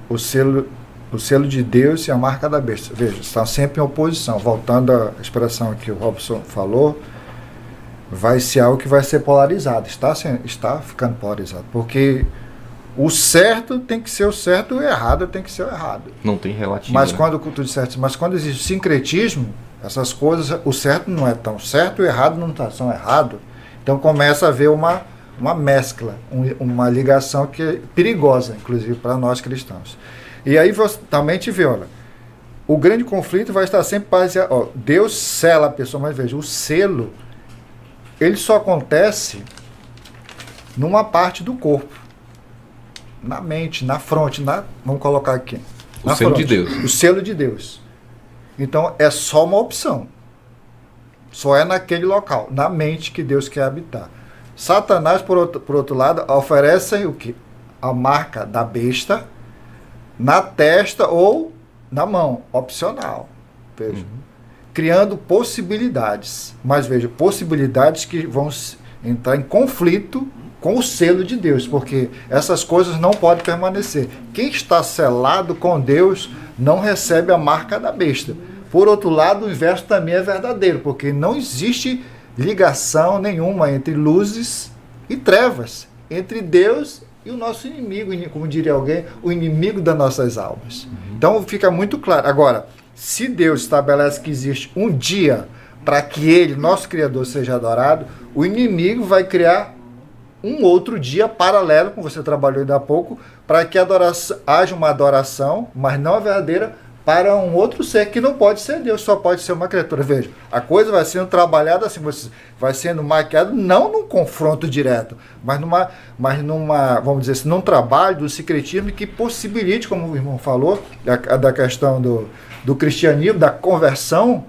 O selo de Deus e a marca da besta. Veja, estão sempre em oposição. Voltando à expressão que o Robson falou, vai ser algo que vai ser polarizado. Está ficando polarizado. Porque o certo tem que ser o certo e o errado tem que ser o errado. Não tem relativo. Mas né? quando existe sincretismo, essas coisas, o certo não é tão certo, o errado não está tão errado. Então começa a haver uma mescla, uma ligação que é perigosa, inclusive para nós cristãos. E aí você também te vê, olha, o grande conflito vai estar sempre baseado, Deus sela a pessoa, mas veja, o selo, ele só acontece numa parte do corpo, na mente, na fronte, vamos colocar aqui. O selo de Deus. O selo de Deus. Então é só uma opção, só é naquele local, na mente que Deus quer habitar. Satanás, por outro lado, oferece o quê? A marca da besta, na testa ou na mão, opcional. Veja. Criando possibilidades. Mas veja, possibilidades que vão entrar em conflito com o selo de Deus, porque essas coisas não podem permanecer. Quem está selado com Deus não recebe a marca da besta. Por outro lado, o inverso também é verdadeiro, porque não existe ligação nenhuma entre luzes e trevas, entre Deus e o nosso inimigo, como diria alguém, o inimigo das nossas almas. Então fica muito claro. Agora, se Deus estabelece que existe um dia para que Ele, nosso Criador, seja adorado, o inimigo vai criar um outro dia paralelo, como você trabalhou ainda há pouco, para que haja uma adoração, mas não a verdadeira, para um outro ser que não pode ser Deus, só pode ser uma criatura. Veja, a coisa vai sendo trabalhada assim, vai sendo maquiada, não num confronto direto, mas numa, vamos dizer assim, num trabalho do secretismo que possibilite, como o irmão falou, da questão do cristianismo, da conversão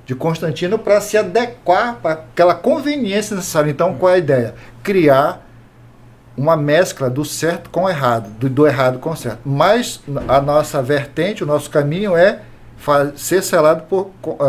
de Constantino para se adequar para aquela conveniência necessária. Então, qual é a ideia? Criar uma mescla do certo com o errado, do errado com o certo. Mas a nossa vertente, o nosso caminho é ser selado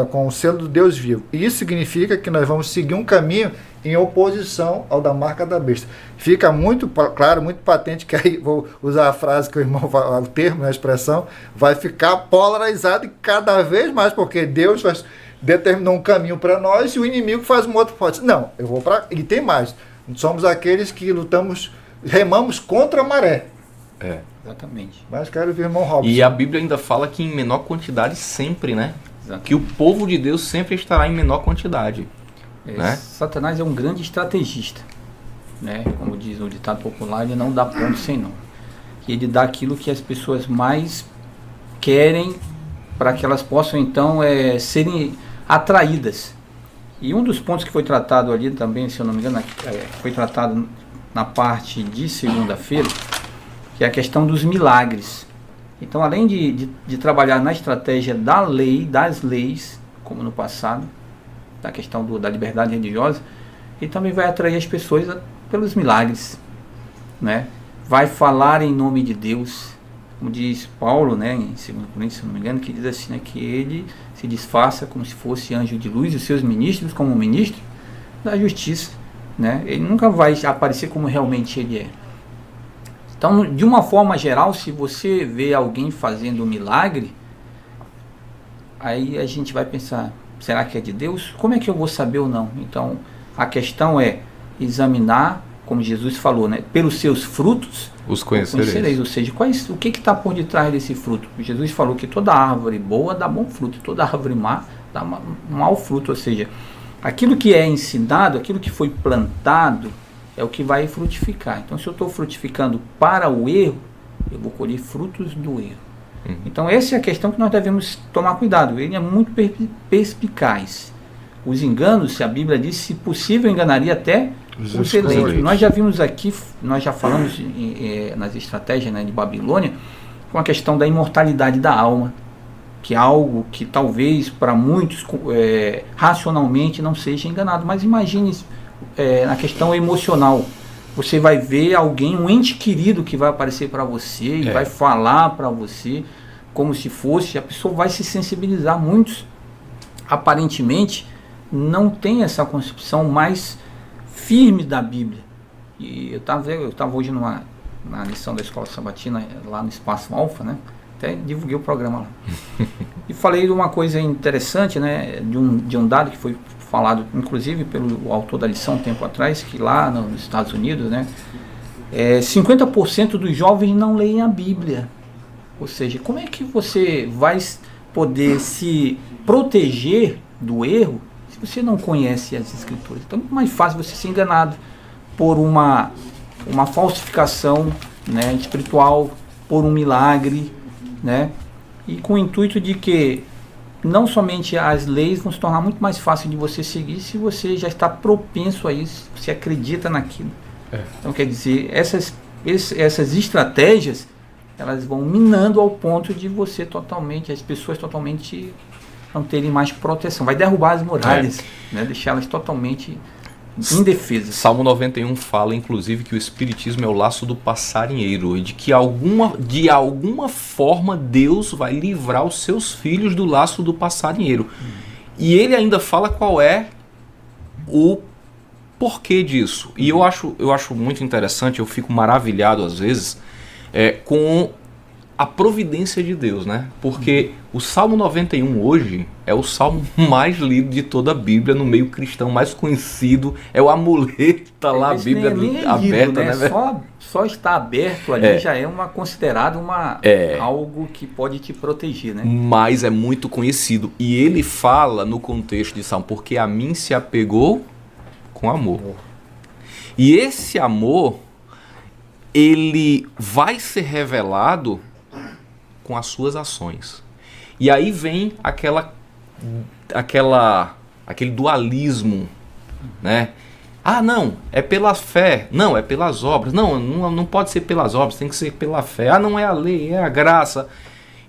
com o selo do Deus vivo. E isso significa que nós vamos seguir um caminho em oposição ao da marca da besta. Fica muito claro, muito patente, que aí vou usar a frase que o irmão fala, o termo, a expressão, vai ficar polarizado cada vez mais, porque Deus determinou um caminho para nós e o inimigo faz um outro. Não, eu vou para... E tem mais. Somos aqueles que remamos contra a maré. Exatamente. Mas quero ver o irmão Robson. E a Bíblia ainda fala que em menor quantidade sempre, né? Exatamente. Que o povo de Deus sempre estará em menor quantidade. Né? Satanás é um grande estrategista, né? Como diz o ditado popular, ele não dá ponto sem nó. E ele dá aquilo que as pessoas mais querem para que elas possam então serem atraídas. E um dos pontos que foi tratado ali também, se eu não me engano, foi tratado na parte de segunda-feira, que é a questão dos milagres. Então, além de trabalhar na estratégia da lei, das leis, como no passado, da questão da liberdade religiosa, ele também vai atrair as pessoas pelos milagres, né? Vai falar em nome de Deus, como diz Paulo, né, em 2 Coríntios, se não me engano, que diz assim, né, que ele se disfarça como se fosse anjo de luz e os seus ministros como ministro da justiça, né? Ele nunca vai aparecer como realmente ele é. Então, de uma forma geral, se você vê alguém fazendo um milagre, aí a gente vai pensar, será que é de Deus? Como é que eu vou saber ou não? Então, a questão é examinar, como Jesus falou, né, pelos seus frutos os conhecereis. Ou seja, o que está por detrás desse fruto? Jesus falou que toda árvore boa dá bom fruto, toda árvore má dá mau fruto. Ou seja, aquilo que é ensinado, aquilo que foi plantado, é o que vai frutificar. Então, se eu estou frutificando para o erro, eu vou colher frutos do erro. Então, essa é a questão que nós devemos tomar cuidado. Ele é muito perspicaz. Os enganos, se a Bíblia diz, se possível, enganaria até os eleitos. Nós já vimos aqui, nós já falamos nas estratégias, né, de Babilônia, com a questão da imortalidade da alma, que é algo que talvez para muitos racionalmente não seja enganado. Mas imagine na questão emocional. Você vai ver alguém, um ente querido que vai aparecer para você e vai falar para você como se fosse, a pessoa vai se sensibilizar. Muitos, aparentemente, não têm essa concepção mais firme da Bíblia. E eu estava hoje na lição da Escola Sabatina, lá no Espaço Alfa, né? Até divulguei o programa lá. E falei de uma coisa interessante, né? De um dado que foi falado, inclusive, pelo autor da lição um tempo atrás, que lá nos Estados Unidos, né, 50% dos jovens não leem a Bíblia. Ou seja, como é que você vai poder se proteger do erro se você não conhece as Escrituras? Então é muito mais fácil você ser enganado por uma falsificação, né, espiritual, por um milagre, né, e com o intuito de que não somente as leis vão se tornar muito mais fácil de você seguir se você já está propenso a isso, você acredita naquilo. Então, quer dizer, essas estratégias, elas vão minando ao ponto de você as pessoas totalmente não terem mais proteção. Vai derrubar as muralhas, né, deixá-las totalmente indefesas. Salmo 91 fala, inclusive, que o Espiritismo é o laço do passarinheiro, e de que de alguma forma Deus vai livrar os seus filhos do laço do passarinheiro. E ele ainda fala qual é o porquê disso. E eu acho muito interessante, eu fico maravilhado às vezes com a providência de Deus, né? Porque o Salmo 91 hoje é o salmo mais lido de toda a Bíblia, no meio cristão, mais conhecido, é o amuleto, tá lá a Bíblia aberta, né? Só está aberto ali já é considerado algo que pode te proteger, né? Mas é muito conhecido. E ele fala no contexto de Salmo, porque a mim se apegou com amor. E esse amor, ele vai ser revelado com as suas ações. E aí vem aquele dualismo, né? Ah, não, é pela fé, não, é pelas obras. Não pode ser pelas obras, tem que ser pela fé. Ah, não é a lei, é a graça.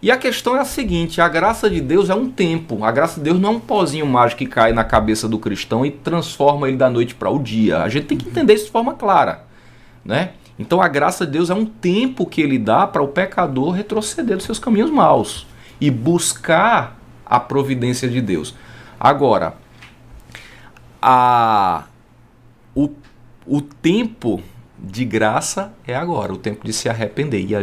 E a questão é a seguinte, a graça de Deus é um tempo. A graça de Deus não é um pozinho mágico que cai na cabeça do cristão e transforma ele da noite para o dia. A gente tem que entender isso de forma clara, né? Então a graça de Deus é um tempo que ele dá para o pecador retroceder dos seus caminhos maus e buscar a providência de Deus. Agora, o tempo de graça é agora, o tempo de se arrepender. E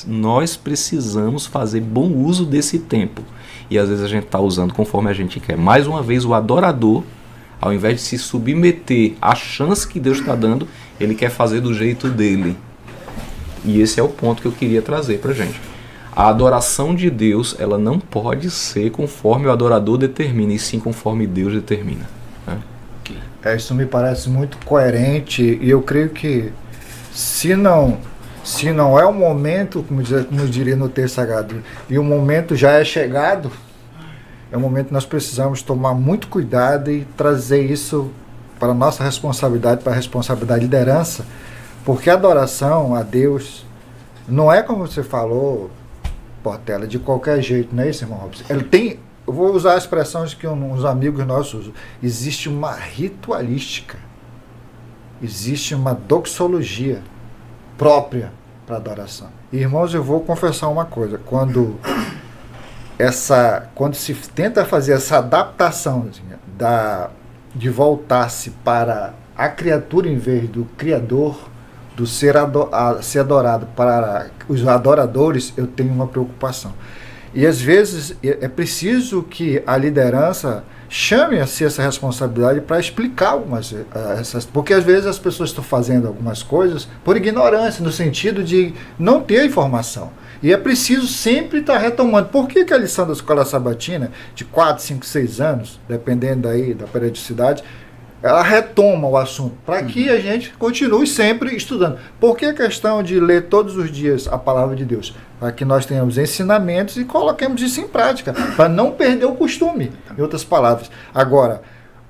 nós precisamos fazer bom uso desse tempo. E às vezes a gente está usando conforme a gente quer. Mais uma vez, o adorador, ao invés de se submeter à chance que Deus está dando, ele quer fazer do jeito dele. E esse é o ponto que eu queria trazer para a gente. A adoração de Deus, ela não pode ser conforme o adorador determina, e sim conforme Deus determina, né? Isso me parece muito coerente, e eu creio que se não é o momento, como diria no texto sagrado, e o momento já é chegado, é um momento que nós precisamos tomar muito cuidado e trazer isso para a nossa responsabilidade, para a responsabilidade da liderança, porque a adoração a Deus não é como você falou, Portela, de qualquer jeito, não é isso, irmão Robson? Eu vou usar as expressões que uns amigos nossos usam. Existe uma ritualística, existe uma doxologia própria para a adoração. E, irmãos, eu vou confessar uma coisa, quando se tenta fazer essa adaptação de voltar-se para a criatura em vez do Criador, do ser adorado para os adoradores, eu tenho uma preocupação. E às vezes é preciso que a liderança chame a si essa responsabilidade para explicar porque às vezes as pessoas estão fazendo algumas coisas por ignorância, no sentido de não ter informação. E é preciso sempre estar retomando. Por que a lição da escola sabatina, de 4, 5, 6 anos, dependendo aí da periodicidade, ela retoma o assunto, para que a gente continue sempre estudando. Por que a questão de ler todos os dias a palavra de Deus? Para que nós tenhamos ensinamentos e coloquemos isso em prática, para não perder o costume, em outras palavras. Agora,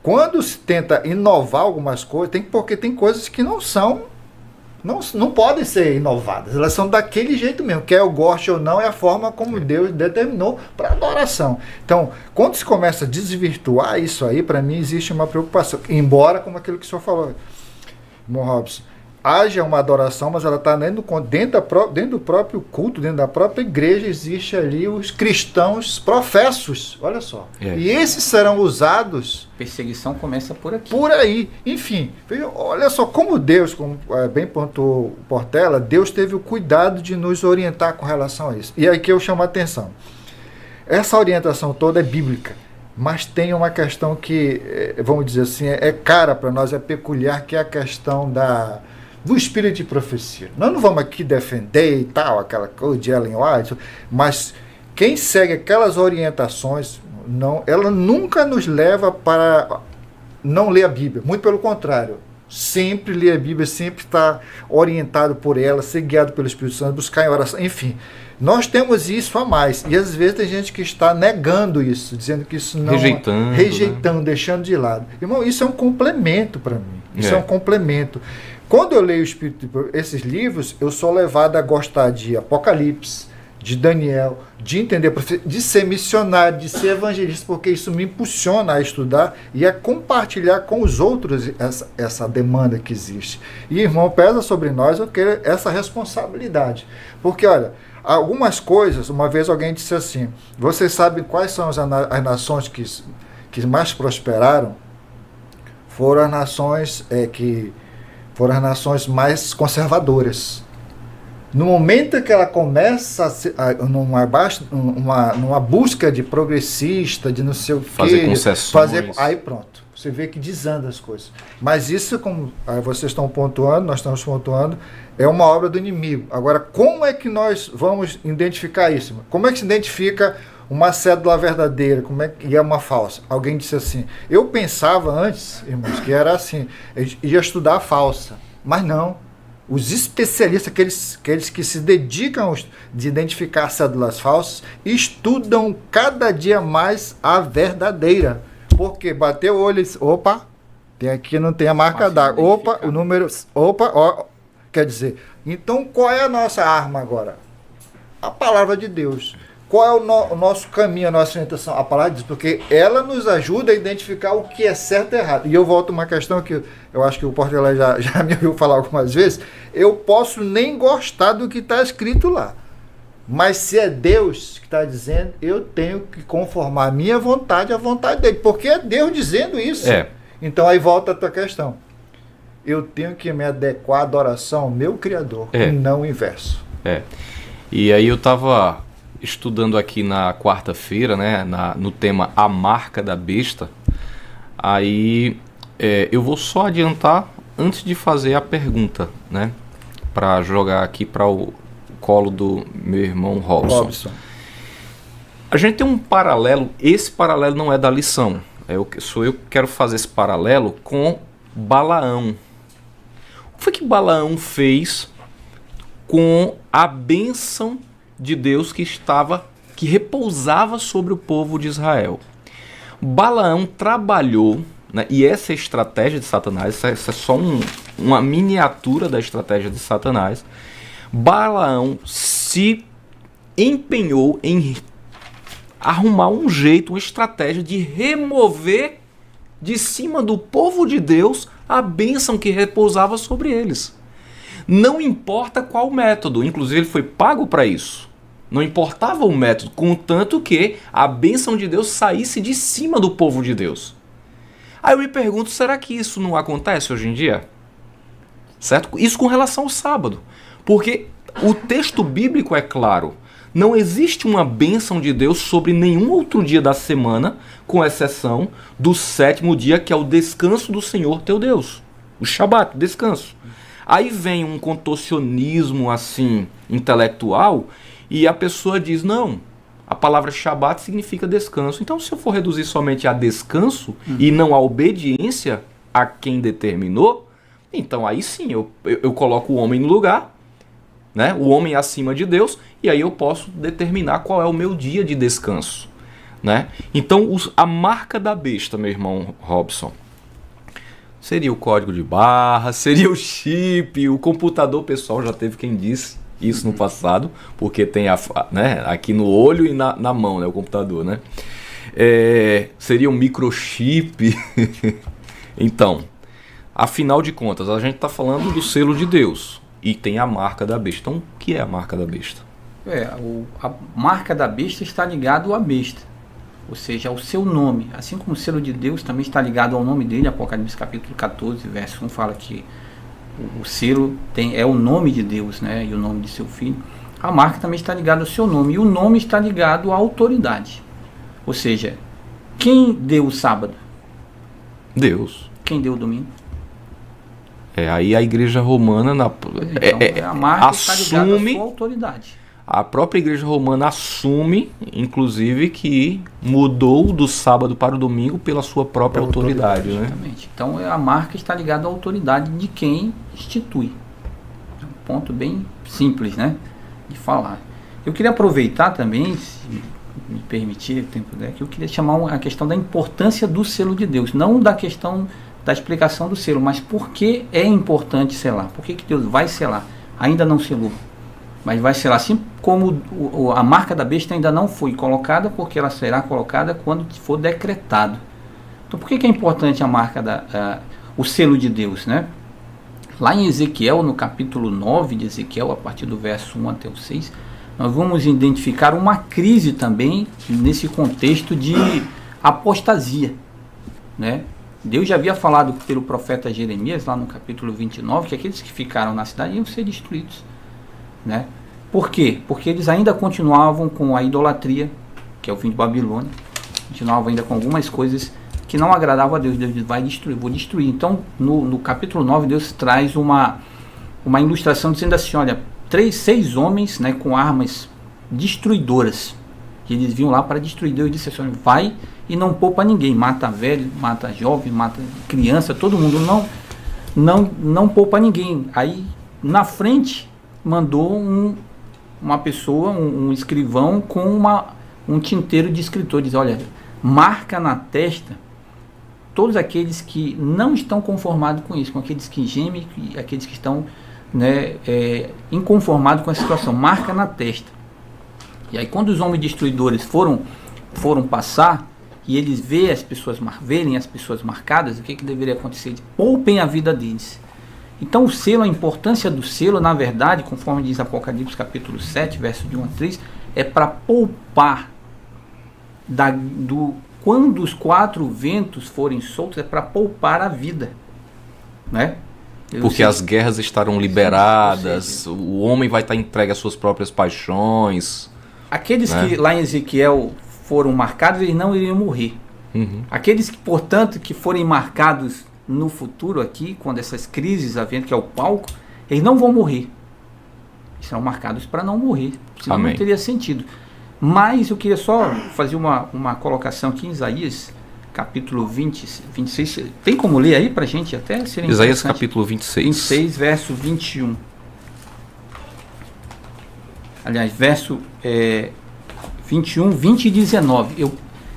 quando se tenta inovar algumas coisas, porque tem coisas que não podem ser inovadas, elas são daquele jeito mesmo, quer eu goste ou não, é a forma como Deus determinou para adoração. Então, quando se começa a desvirtuar isso aí, para mim existe uma preocupação, embora, como aquilo que o senhor falou, irmão Robson, haja uma adoração, mas ela está dentro do próprio culto, dentro da própria igreja, existe ali os cristãos professos, olha só. E esses serão usados... Perseguição começa por aqui. Por aí. Enfim, olha só como Deus, como bem pontuou Portela, Deus teve o cuidado de nos orientar com relação a isso. E aí que eu chamo a atenção. Essa orientação toda é bíblica, mas tem uma questão que, vamos dizer assim, é cara para nós, é peculiar, que é a questão do espírito de profecia. Nós não vamos aqui defender e tal, aquela coisa de Ellen White, mas quem segue aquelas orientações, ela nunca nos leva para não ler a Bíblia. Muito pelo contrário. Sempre ler a Bíblia, sempre estar orientado por ela, ser guiado pelo Espírito Santo, buscar em oração. Enfim, nós temos isso a mais. E às vezes tem gente que está negando isso, dizendo que isso não... Rejeitando, deixando de lado. Irmão, isso é um complemento para mim. Isso é um complemento. Quando eu leio esses livros, eu sou levado a gostar de Apocalipse, de Daniel, de entender, de ser missionário, de ser evangelista, porque isso me impulsiona a estudar e a compartilhar com os outros essa demanda que existe. E, irmão, pesa sobre nós essa responsabilidade. Porque, olha, algumas coisas, uma vez alguém disse assim, vocês sabem quais são as nações que mais prosperaram? Foram as nações foram as nações mais conservadoras. No momento que ela começa numa busca de progressista, de não sei o quê, fazer concessões, aí pronto, você vê que desanda as coisas. Mas isso, como vocês estão pontuando, nós estamos pontuando, é uma obra do inimigo. Agora, como é que nós vamos identificar isso? Como é que se identifica uma cédula verdadeira, como é que é uma falsa? Alguém disse assim, eu pensava antes, irmãos, que era assim, eu ia estudar a falsa, mas não. os especialistas, aqueles que se dedicam de identificar cédulas falsas, estudam cada dia mais a verdadeira. Porque bateu o olho, opa, tem aqui, não tem a marca d'água. Opa, o número, opa, ó, quer dizer, então qual é a nossa arma agora? A palavra de Deus. Qual é o nosso caminho, a nossa orientação? A palavra de Deus, porque ela nos ajuda a identificar o que é certo e errado. E eu volto a uma questão que eu acho que o Portela já me ouviu falar algumas vezes. Eu posso nem gostar do que está escrito lá. Mas se é Deus que está dizendo, eu tenho que conformar a minha vontade à vontade dele. Porque é Deus dizendo isso. Então aí volta a tua questão. Eu tenho que me adequar à adoração ao meu Criador, e não o inverso. E aí eu estava estudando aqui na quarta-feira, né, no tema A Marca da Besta. Aí eu vou só adiantar antes de fazer a pergunta, né, para jogar aqui para o colo do meu irmão Robson. A gente tem um paralelo, esse paralelo não é da lição, eu quero fazer esse paralelo com Balaão. O que foi que Balaão fez com a bênção de Deus que repousava sobre o povo de Israel? Balaão trabalhou, né, e essa é a estratégia de Satanás, essa é só uma miniatura da estratégia de Satanás. Balaão se empenhou em arrumar um jeito, uma estratégia de remover de cima do povo de Deus a bênção que repousava sobre eles. Não importa qual método, inclusive ele foi pago para isso. Não importava o método, contanto que a bênção de Deus saísse de cima do povo de Deus. Aí eu me pergunto, será que isso não acontece hoje em dia? Certo? Isso com relação ao sábado. Porque o texto bíblico é claro. Não existe uma bênção de Deus sobre nenhum outro dia da semana, com exceção do 7º dia, que é o descanso do Senhor teu Deus. O Shabat, o descanso. Aí vem um contorcionismo assim intelectual e a pessoa diz, não, a palavra Shabat significa descanso. Então se eu for reduzir somente a descanso e não a obediência a quem determinou, então aí sim eu coloco o homem no lugar, né? O homem acima de Deus, e aí eu posso determinar qual é o meu dia de descanso, né? Então a marca da besta, meu irmão Robson, seria o código de barra, seria o chip, o computador pessoal, já teve quem disse isso no passado, porque tem né, aqui no olho e na mão, né, o computador, né? Seria um microchip. Então, afinal de contas, a gente está falando do selo de Deus e tem a marca da besta. Então, o que é a marca da besta? A marca da besta está ligado à besta. Ou seja, ao seu nome. Assim como o selo de Deus também está ligado ao nome dele. Apocalipse capítulo 14, verso 1 fala que o selo é o nome de Deus, né? E o nome de seu filho. A marca também está ligada ao seu nome. E o nome está ligado à autoridade. Ou seja, quem deu o sábado? Deus. Quem deu o domingo? Aí a igreja romana a marca está ligada à sua autoridade. A própria igreja romana assume, inclusive, que mudou do sábado para o domingo pela sua própria autoridade. Né? Exatamente. Então a marca está ligada à autoridade de quem institui. É um ponto bem simples, né, de falar. Eu queria aproveitar também, se me permitir, que eu queria chamar a questão da importância do selo de Deus. Não da questão da explicação do selo, mas por que é importante selar? Por que Deus vai selar? Ainda não selou. Mas vai ser assim como a marca da besta ainda não foi colocada, porque ela será colocada quando for decretado. Então por que é importante a marca o selo de Deus, né? Lá em Ezequiel, no capítulo 9 de Ezequiel, a partir do verso 1 até o 6, nós vamos identificar uma crise também nesse contexto de apostasia, né? Deus já havia falado pelo profeta Jeremias, lá no capítulo 29, que aqueles que ficaram na cidade iam ser destruídos. Né? Por quê? Porque eles ainda continuavam com a idolatria, que é o fim de Babilônia, continuavam ainda com algumas coisas que não agradavam a Deus. Deus vai destruir, vou destruir. Então, no capítulo 9, Deus traz uma ilustração dizendo assim, olha, 6 homens, né, com armas destruidoras, que eles vinham lá para destruir. Deus disse assim, olha, vai e não poupa ninguém, mata velho, mata jovem, mata criança, todo mundo, não poupa ninguém. Aí na frente mandou uma pessoa, um escrivão com um tinteiro de escritor, diz, olha, marca na testa todos aqueles que não estão conformados com isso, com aqueles que gemem, aqueles que estão, né, inconformados com a situação, marca na testa. E aí quando os homens destruidores foram passar, e eles verem as pessoas marcadas, o que deveria acontecer? Poupem a vida deles. Então o selo, a importância do selo, na verdade, conforme diz Apocalipse capítulo 7, verso de 1 a 3, é para poupar, quando os 4 ventos forem soltos, é para poupar a vida, né? Porque as guerras estarão liberadas, o homem vai estar entregue às suas próprias paixões. Aqueles que lá em Ezequiel foram marcados, eles não iriam morrer. Uhum. Aqueles que, portanto, que forem marcados no futuro aqui, quando essas crises havendo, que é o palco, eles não vão morrer. Eles serão marcados para não morrer, senão Amém. não teria sentido. Mas eu queria só fazer uma colocação aqui em Isaías, capítulo 26. Tem como ler aí para a gente até? Seria Isaías interessante. capítulo 26. 26, verso 21. Aliás, verso 21, 20 e 19.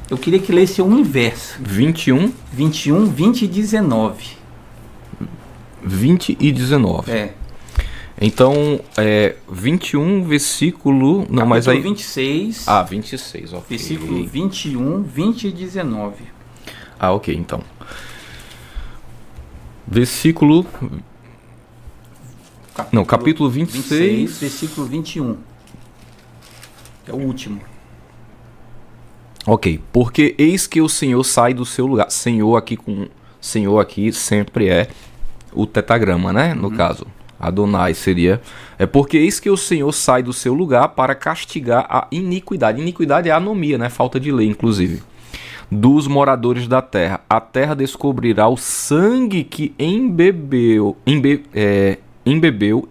Eu queria que lesse um verso. 21, 21, 20 e 19. 20 e 19. Então, 21, versículo... Não, mas aí... 26. 26, ok. Versículo 21, 20 e 19. Ok, então. Versículo... capítulo 26. Versículo 21. É o último. Ok, porque eis que o Senhor sai do seu lugar. Senhor aqui sempre é o tetragrama, né? No caso, Adonai seria. É porque eis que o Senhor sai do seu lugar para castigar a iniquidade. Iniquidade é a anomia, né? Falta de lei, inclusive. Dos moradores da terra. A terra descobrirá o sangue que embebeu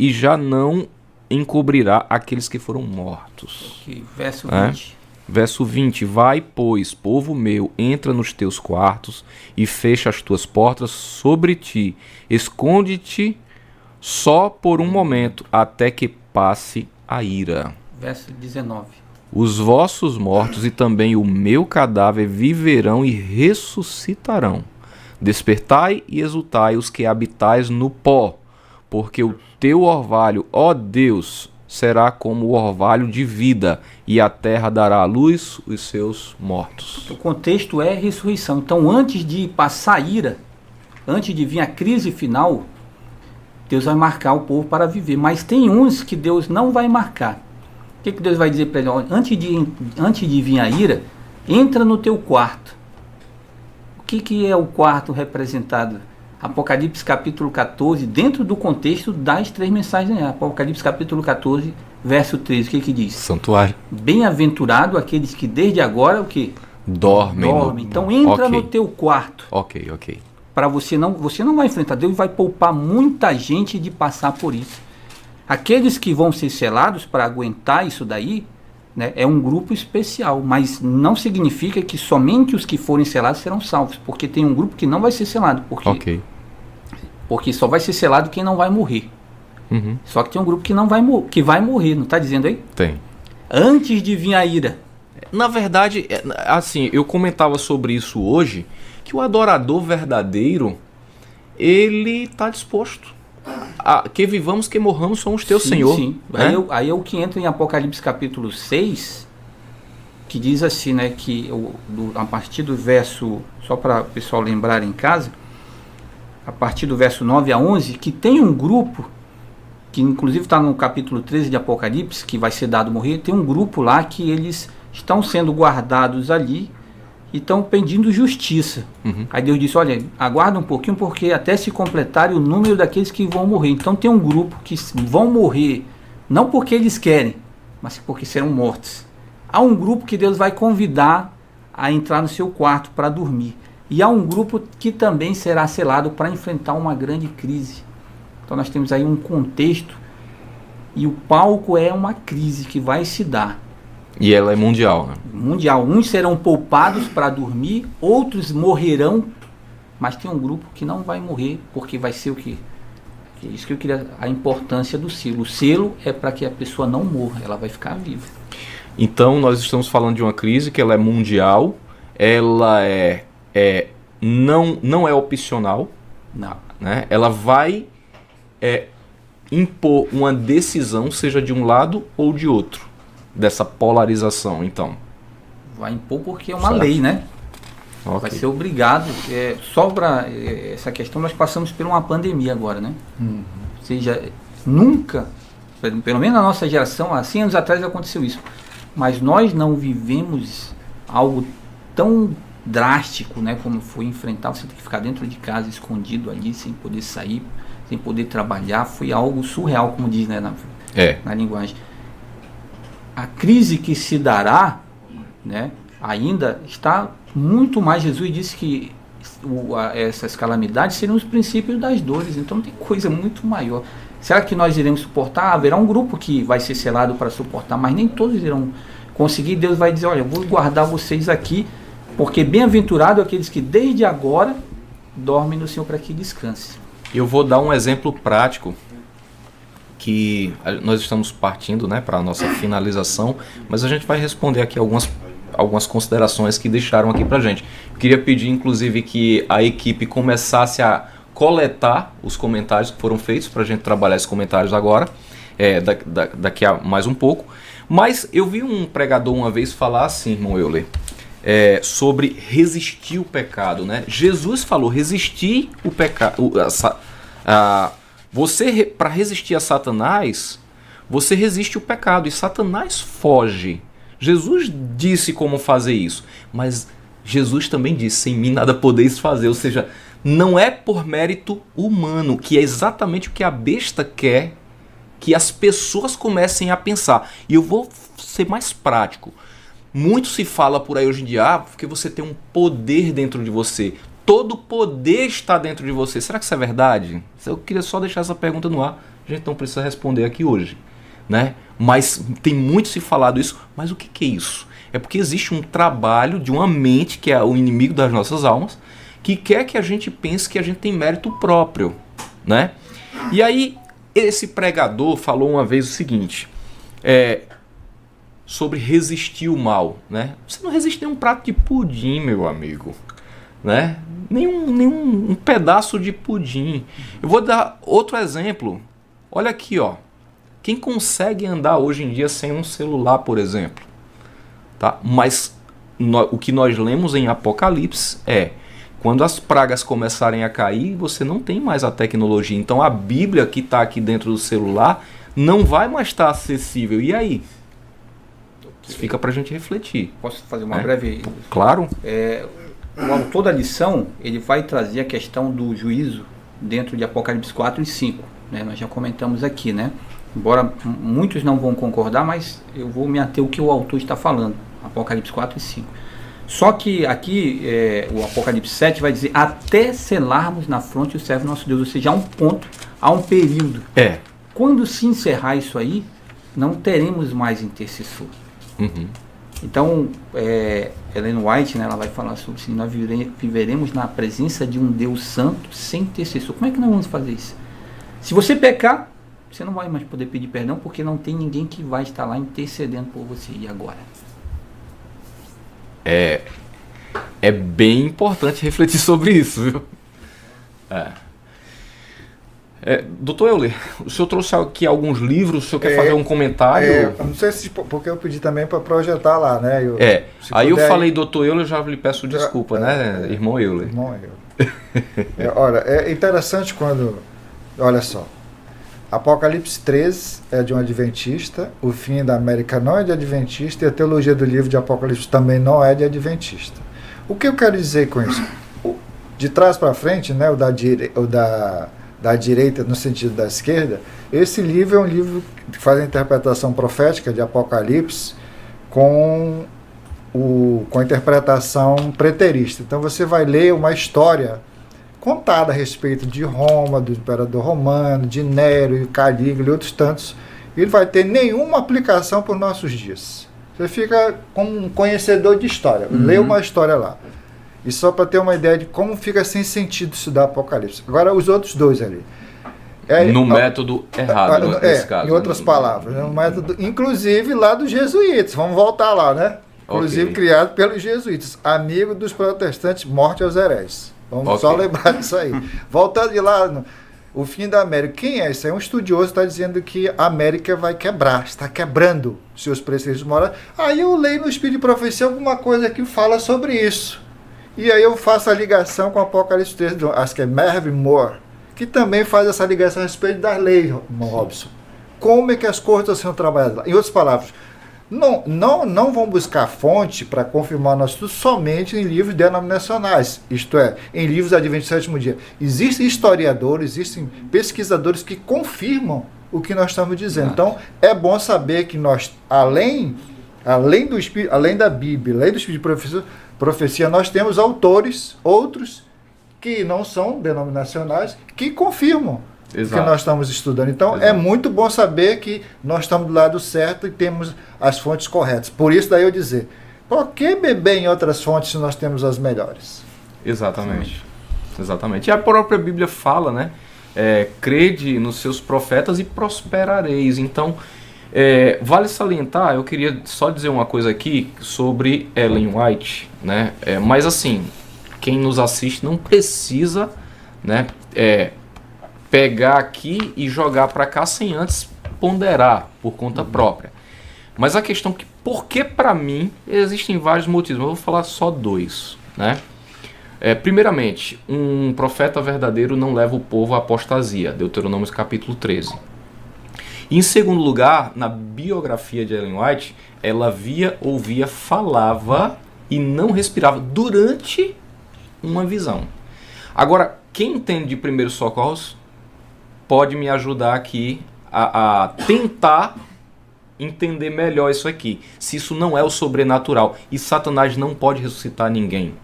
e já não encobrirá aqueles que foram mortos. Okay, verso 20. Verso 20, vai, pois, povo meu, entra nos teus quartos e fecha as tuas portas sobre ti. Esconde-te só por um momento, até que passe a ira. Verso 19. Os vossos mortos e também o meu cadáver viverão e ressuscitarão. Despertai e exultai os que habitais no pó, porque o teu orvalho, ó Deus, será como o orvalho de vida, e a terra dará à luz os seus mortos. O contexto é ressurreição. Então, antes de passar a ira, antes de vir a crise final, Deus vai marcar o povo para viver. Mas tem uns que Deus não vai marcar. O que Deus vai dizer para ele? Antes de vir a ira, entra no teu quarto. O que é o quarto representado? Apocalipse capítulo 14, dentro do contexto das 3 mensagens. Apocalipse capítulo 14, verso 13, o que diz? Santuário. Bem-aventurado aqueles que desde agora o que? Dormem. Então entra no teu quarto. Ok. Para você não vai enfrentar. Deus vai poupar muita gente de passar por isso. Aqueles que vão ser selados para aguentar isso daí, né, é um grupo especial, mas não significa que somente os que forem selados serão salvos, porque tem um grupo que não vai ser selado, porque só vai ser selado quem não vai morrer. Uhum. Só que tem um grupo que não vai que vai morrer, não está dizendo aí? Tem. Antes de vir a ira. Na verdade, assim, eu comentava sobre isso hoje, que o adorador verdadeiro, ele está disposto. Que vivamos, que morramos, somos teu Senhor. Sim. Né? Aí é o que entra em Apocalipse capítulo 6, que diz assim, né, que a partir do verso, só para o pessoal lembrar em casa, a partir do verso 9 a 11, que tem um grupo, que inclusive está no capítulo 13 de Apocalipse, que vai ser dado morrer, tem um grupo lá que eles estão sendo guardados ali, e estão pedindo justiça. Uhum. Aí Deus disse, olha, aguarda um pouquinho, porque até se completar o número daqueles que vão morrer. Então tem um grupo que vão morrer, não porque eles querem, mas porque serão mortos. Há um grupo que Deus vai convidar a entrar no seu quarto para dormir. E há um grupo que também será selado para enfrentar uma grande crise. Então nós temos aí um contexto, e o palco é uma crise que vai se dar. E ela é mundial, né? Mundial. Uns serão poupados para dormir, outros morrerão, mas tem um grupo que não vai morrer, porque vai ser o quê? Isso que eu queria, a importância do selo. O selo é para que a pessoa não morra, ela vai ficar viva. Então, nós estamos falando de uma crise que ela é mundial, ela não é opcional, Não. né? Ela vai impor uma decisão, seja de um lado ou de outro, dessa polarização, então. Vai impor porque é uma Certo. lei, né? Ok. Vai ser obrigado. Só para essa questão, nós passamos por uma pandemia agora, né? Ou seja, nunca, pelo menos na nossa geração, há 100 anos atrás aconteceu isso. Mas nós não vivemos algo tão drástico, né? Como foi enfrentar, você ter que ficar dentro de casa, escondido ali, sem poder sair, sem poder trabalhar. Foi algo surreal, como diz, né, na linguagem. A crise que se dará, né, ainda está muito mais. Jesus disse que essas calamidades seriam os princípios das dores, então tem coisa muito maior. Será que nós iremos suportar? Haverá um grupo que vai ser selado para suportar, mas nem todos irão conseguir. Deus vai dizer, olha, eu vou guardar vocês aqui, porque bem-aventurado aqueles que desde agora dormem no Senhor para que descanse. Eu vou dar um exemplo prático, que nós estamos partindo, né, para a nossa finalização, mas a gente vai responder aqui algumas considerações que deixaram aqui para a gente. Eu queria pedir, inclusive, que a equipe começasse a coletar os comentários que foram feitos, para a gente trabalhar esses comentários agora, daqui a mais um pouco. Mas eu vi um pregador uma vez falar assim, irmão Euler, sobre resistir o pecado, né? Jesus falou, resistir o pecado. Para resistir a Satanás, você resiste o pecado e Satanás foge. Jesus disse como fazer isso, mas Jesus também disse, sem mim nada podeis fazer, ou seja, não é por mérito humano, que é exatamente o que a besta quer que as pessoas comecem a pensar. E eu vou ser mais prático. Muito se fala por aí hoje em dia, porque você tem um poder dentro de você. Todo poder está dentro de você. Será que isso é verdade? Eu queria só deixar essa pergunta no ar. A gente não precisa responder aqui hoje, né? Mas tem muito se falado isso. Mas o que é isso? É porque existe um trabalho de uma mente, que é o inimigo das nossas almas, que quer que a gente pense que a gente tem mérito próprio, né? E aí, esse pregador falou uma vez o seguinte, sobre resistir o mal, né? Você não resiste nem um prato de pudim, meu amigo, né? Nenhum pedaço de pudim. Eu vou dar outro exemplo. Olha aqui, ó. Quem consegue andar hoje em dia sem um celular, por exemplo? Tá? Mas o que nós lemos em Apocalipse quando as pragas começarem a cair, você não tem mais a tecnologia. Então a Bíblia que está aqui dentro do celular não vai mais estar acessível. E aí? Isso fica para a gente refletir. Posso fazer uma breve... Claro. O autor da lição, ele vai trazer a questão do juízo dentro de Apocalipse 4 e 5. Né? Nós já comentamos aqui, né? Embora muitos não vão concordar, mas eu vou me ater ao que o autor está falando. Apocalipse 4 e 5. Só que aqui, o Apocalipse 7 vai dizer, até selarmos na fronte o servo nosso Deus. Ou seja, há um ponto, há um período. Quando se encerrar isso aí, não teremos mais intercessor. Uhum. Então, Ellen White, né, ela vai falar sobre se nós viveremos na presença de um Deus santo sem intercessor. Como é que nós vamos fazer isso? Se você pecar, você não vai mais poder pedir perdão, porque não tem ninguém que vai estar lá intercedendo por você. E agora? É bem importante refletir sobre isso, viu? Doutor Euler, o senhor trouxe aqui alguns livros, o senhor quer fazer um comentário? Não sei se, porque eu pedi também para projetar lá, né? Aí eu falei doutor Euler, já lhe peço desculpa, né, irmão Euler? Irmão Euler. Olha, é interessante quando, olha só, Apocalipse 13 é de um adventista, o fim da América não é de adventista e a teologia do livro de Apocalipse também não é de adventista. O que eu quero dizer com isso? De trás para frente, né, o da direita no sentido da esquerda, esse livro é um livro que faz a interpretação profética de Apocalipse com a interpretação preterista. Então você vai ler uma história contada a respeito de Roma, do imperador romano, de Nero, Calígula e outros tantos, e ele vai ter nenhuma aplicação para os nossos dias. Você fica como um conhecedor de história, lê uma história lá. E só para ter uma ideia de como fica sem sentido estudar Apocalipse. Agora, os outros dois ali. no método errado, nesse caso. Em outras palavras, no método, inclusive lá dos jesuítas. Vamos voltar lá, né? Inclusive criado pelos jesuítas, amigo dos protestantes, morte aos hereges. Vamos só lembrar disso aí. Voltando de lá, o fim da América. Quem é isso? É um estudioso que está dizendo que a América vai quebrar, está quebrando seus preceitos morais. Aí eu leio no Espírito de Profecia alguma coisa que fala sobre isso. E aí eu faço a ligação com o Apocalipse 13, acho que é Mervyn Moore, que também faz essa ligação a respeito das leis, Robson. Como é que as coisas estão sendo trabalhadas lá? Em outras palavras, não vão buscar fonte para confirmar nosso estudo somente em livros denominacionais, isto é, em livros adventistas do sétimo dia. Existem historiadores, existem pesquisadores que confirmam o que nós estamos dizendo. Então, é bom saber que nós, além da Bíblia, além do Espírito de Profecia, nós temos autores, outros, que não são denominacionais, que confirmam o que nós estamos estudando. Então, é muito bom saber que nós estamos do lado certo e temos as fontes corretas. Por isso, daí eu dizer, por que beber em outras fontes se nós temos as melhores? Exatamente. E a própria Bíblia fala, né? Crede nos seus profetas e prosperareis. Então, vale salientar, eu queria só dizer uma coisa aqui sobre Ellen White, né? Mas assim, quem nos assiste não precisa, né, pegar aqui e jogar para cá sem antes ponderar por conta própria. Mas a questão que, porque para mim, existem vários motivos, mas eu vou falar só dois, né? Primeiramente, um profeta verdadeiro não leva o povo à apostasia, Deuteronômio capítulo 13. E em segundo lugar, na biografia de Ellen White, ela via, ouvia, falava e não respirava durante uma visão. Agora, quem entende de primeiros socorros pode me ajudar aqui a tentar entender melhor isso aqui. Se isso não é o sobrenatural. E Satanás não pode ressuscitar ninguém.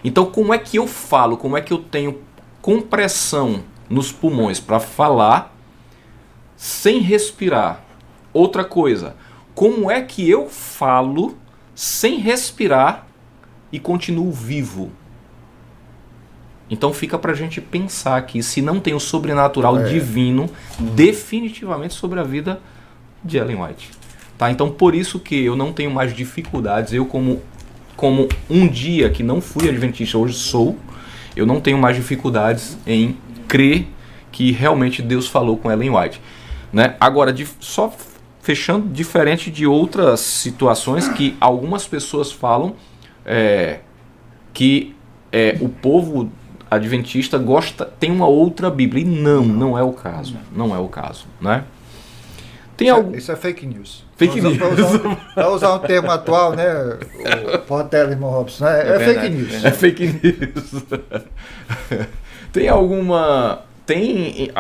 Então, como é que eu falo? Como é que eu tenho compressão nos pulmões para falar sem respirar? Outra coisa, como é que eu falo sem respirar e continuo vivo? Então fica pra gente pensar aqui, se não tem o sobrenatural divino, definitivamente sobre a vida de Ellen White. Tá? Então por isso que eu não tenho mais dificuldades, eu como um dia que não fui adventista, hoje sou, eu não tenho mais dificuldades em crer que realmente Deus falou com Ellen White. Né? Agora, só fechando, diferente de outras situações que algumas pessoas falam que o povo adventista tem uma outra Bíblia. E não é o caso. Não é o caso. Né? Isso é fake news. Fake news. Para usar um termo atual, né? O Portela, irmão Robson, né? Fake news. É fake news. Tem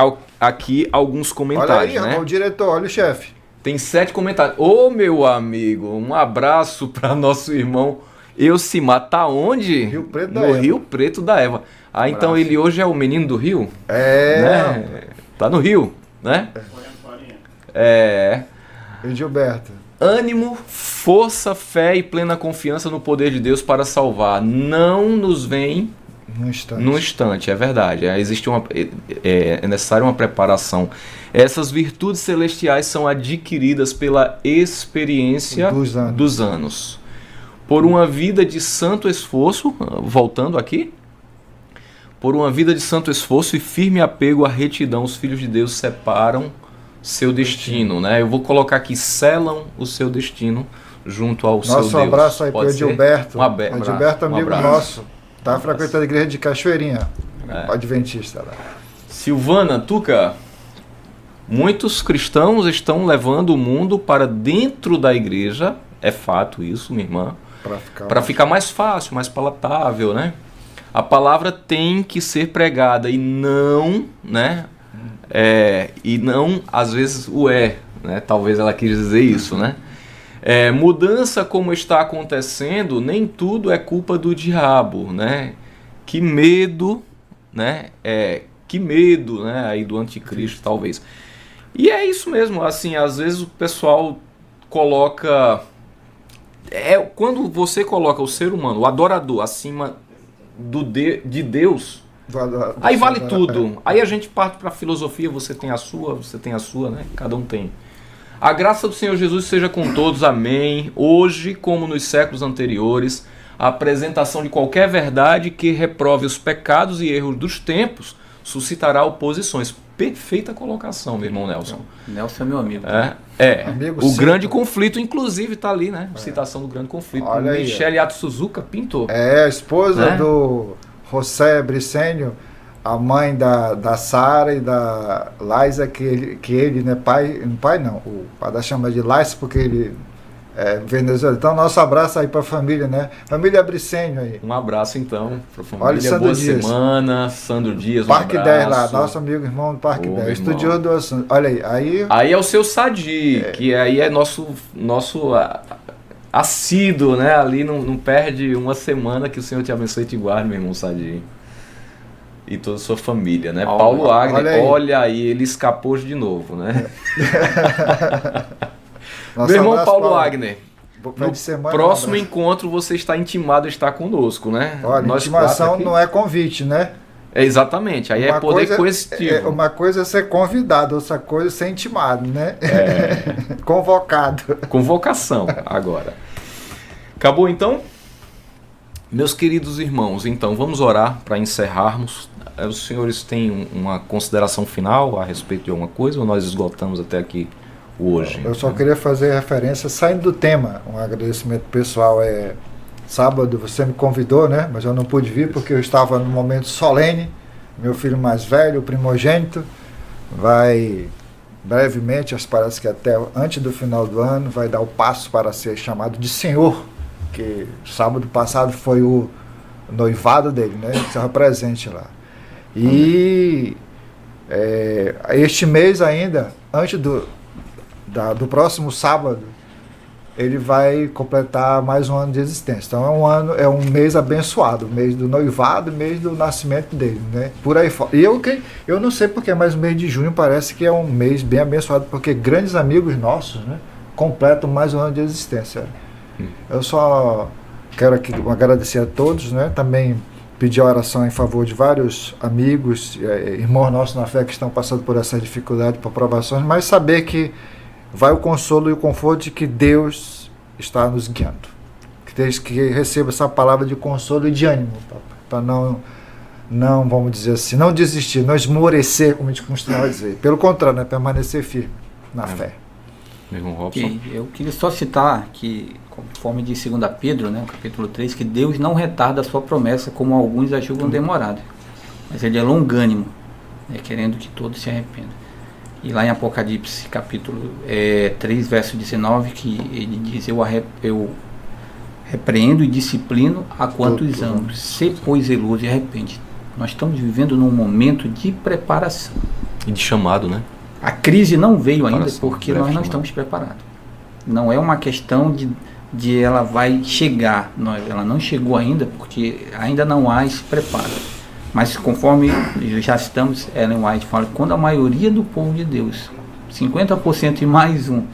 aqui alguns comentários. Olha aí, né? O diretor, olha o chefe. Tem 7 comentários. Ô, meu amigo, um abraço para nosso irmão Elcimar. Tá onde? Rio Preto da No Eva. Rio Preto da Eva. Então ele hoje é o menino do Rio? Né? Tá no Rio, né? E Gilberto. Ânimo, força, fé e plena confiança no poder de Deus para salvar. Não nos vem num instante, é verdade. É necessária uma preparação. Essas virtudes celestiais são adquiridas pela experiência dos anos. Por uma vida de santo esforço, voltando aqui, por uma vida de santo esforço e firme apego à retidão, os filhos de Deus separam seu destino, né? Eu vou colocar aqui, selam o seu destino junto ao seu Deus. Nosso abraço aí para o Edilberto. Edilberto, amigo nosso. Tá frequentando a igreja de Cachoeirinha, adventista lá. Silvana, Tuca, muitos cristãos estão levando o mundo para dentro da igreja, é fato isso, minha irmã, para ficar mais fácil, mais palatável, né? A palavra tem que ser pregada e não, né? E não, às vezes, né? Talvez ela quis dizer isso, né? Mudança como está acontecendo, nem tudo é culpa do diabo, né? Que medo, né? Que medo, né? Aí do anticristo, talvez. E é isso mesmo, assim, às vezes o pessoal coloca... quando você coloca o ser humano, o adorador, acima de Deus, Aí vale tudo. Aí a gente parte para a filosofia, você tem a sua, né? Cada um tem. A graça do Senhor Jesus seja com todos, amém. Hoje, como nos séculos anteriores, a apresentação de qualquer verdade que reprove os pecados e erros dos tempos suscitará oposições. Perfeita colocação, meu irmão Nelson. Nelson é meu amigo. Amigo o sim, grande conflito, inclusive, está ali, né? Citação do grande conflito. Olha aí, Michele Atsuzuka pintou. a esposa Né? do José Bricênio, a mãe da Sara e da Liza, que ele, né, pai não, o pai chama de Liza porque ele é venezuelano. Então, nosso abraço aí para a família, né? Família Bricênio aí. Um abraço, então, para a família. Olha, Sandro Boa Dias. semana. Sandro Dias, Parque um 10 abraço. lá, nosso amigo irmão do Parque Ô, 10, meu irmão. estudioso do assunto. Olha aí. Aí é o seu Sadi, que aí é nosso assíduo, né? Ali não perde uma semana, que o Senhor te abençoe e te guarde, meu irmão Sadi. E toda a sua família, né? Paulo Agner, olha aí, ele escapou de novo, né? Nosso Meu irmão abraço, Paulo Agner, Fim no de semana, próximo um abraço. encontro você está intimado a estar conosco, né? Olha, Nós intimação quatro aqui. não é convite, né? É exatamente, aí é poder coercitivo. Uma coisa é ser convidado, outra coisa é ser intimado, né? Convocado. Convocação agora. Acabou então? Meus queridos irmãos, então vamos orar para encerrarmos. Os senhores têm uma consideração final a respeito de alguma coisa ou nós esgotamos até aqui hoje? Eu só queria fazer referência, saindo do tema, um agradecimento pessoal. Sábado você me convidou, né? Mas eu não pude vir porque eu estava num momento solene. Meu filho mais velho, o primogênito, vai brevemente, parece que até antes do final do ano, vai dar o passo para ser chamado de senhor, que sábado passado foi o noivado dele, né? Ele estava presente lá. E este mês ainda, antes do próximo sábado, ele vai completar mais um ano de existência. Então é um mês abençoado, o mês do noivado, o mês do nascimento dele, né? Por aí fora. E eu não sei porque, mas o mês de junho parece que é um mês bem abençoado, porque grandes amigos nossos, né, completam mais um ano de existência. Eu só quero aqui agradecer a todos, né? Também pedir oração em favor de vários amigos, irmãos nossos na fé que estão passando por essa dificuldade, por provações, mas saber que vai o consolo e o conforto de que Deus está nos guiando. Que receba essa palavra de consolo e de ânimo, para não, vamos dizer assim, não desistir, não esmorecer, como a gente costuma dizer. Pelo contrário, né, permanecer firme na fé. Meu irmão Robson. Eu queria só citar que, conforme diz 2 Pedro, né, capítulo 3, que Deus não retarda a sua promessa, como alguns a julgam demorado, mas Ele é longânimo, né, querendo que todos se arrependam. E lá em Apocalipse, capítulo 3, verso 19, que ele diz, eu repreendo e disciplino a quantos amo. Se, pois, zeloso e arrepende. Nós estamos vivendo num momento de preparação. E de chamado, né? A crise não veio ainda Preparação, porque nós não chamado. estamos preparados. Não é uma questão de ela vai chegar. Ela não chegou ainda porque ainda não há esse preparo. Mas conforme já estamos, Ellen White fala, quando a maioria do povo de Deus, 50% e mais um,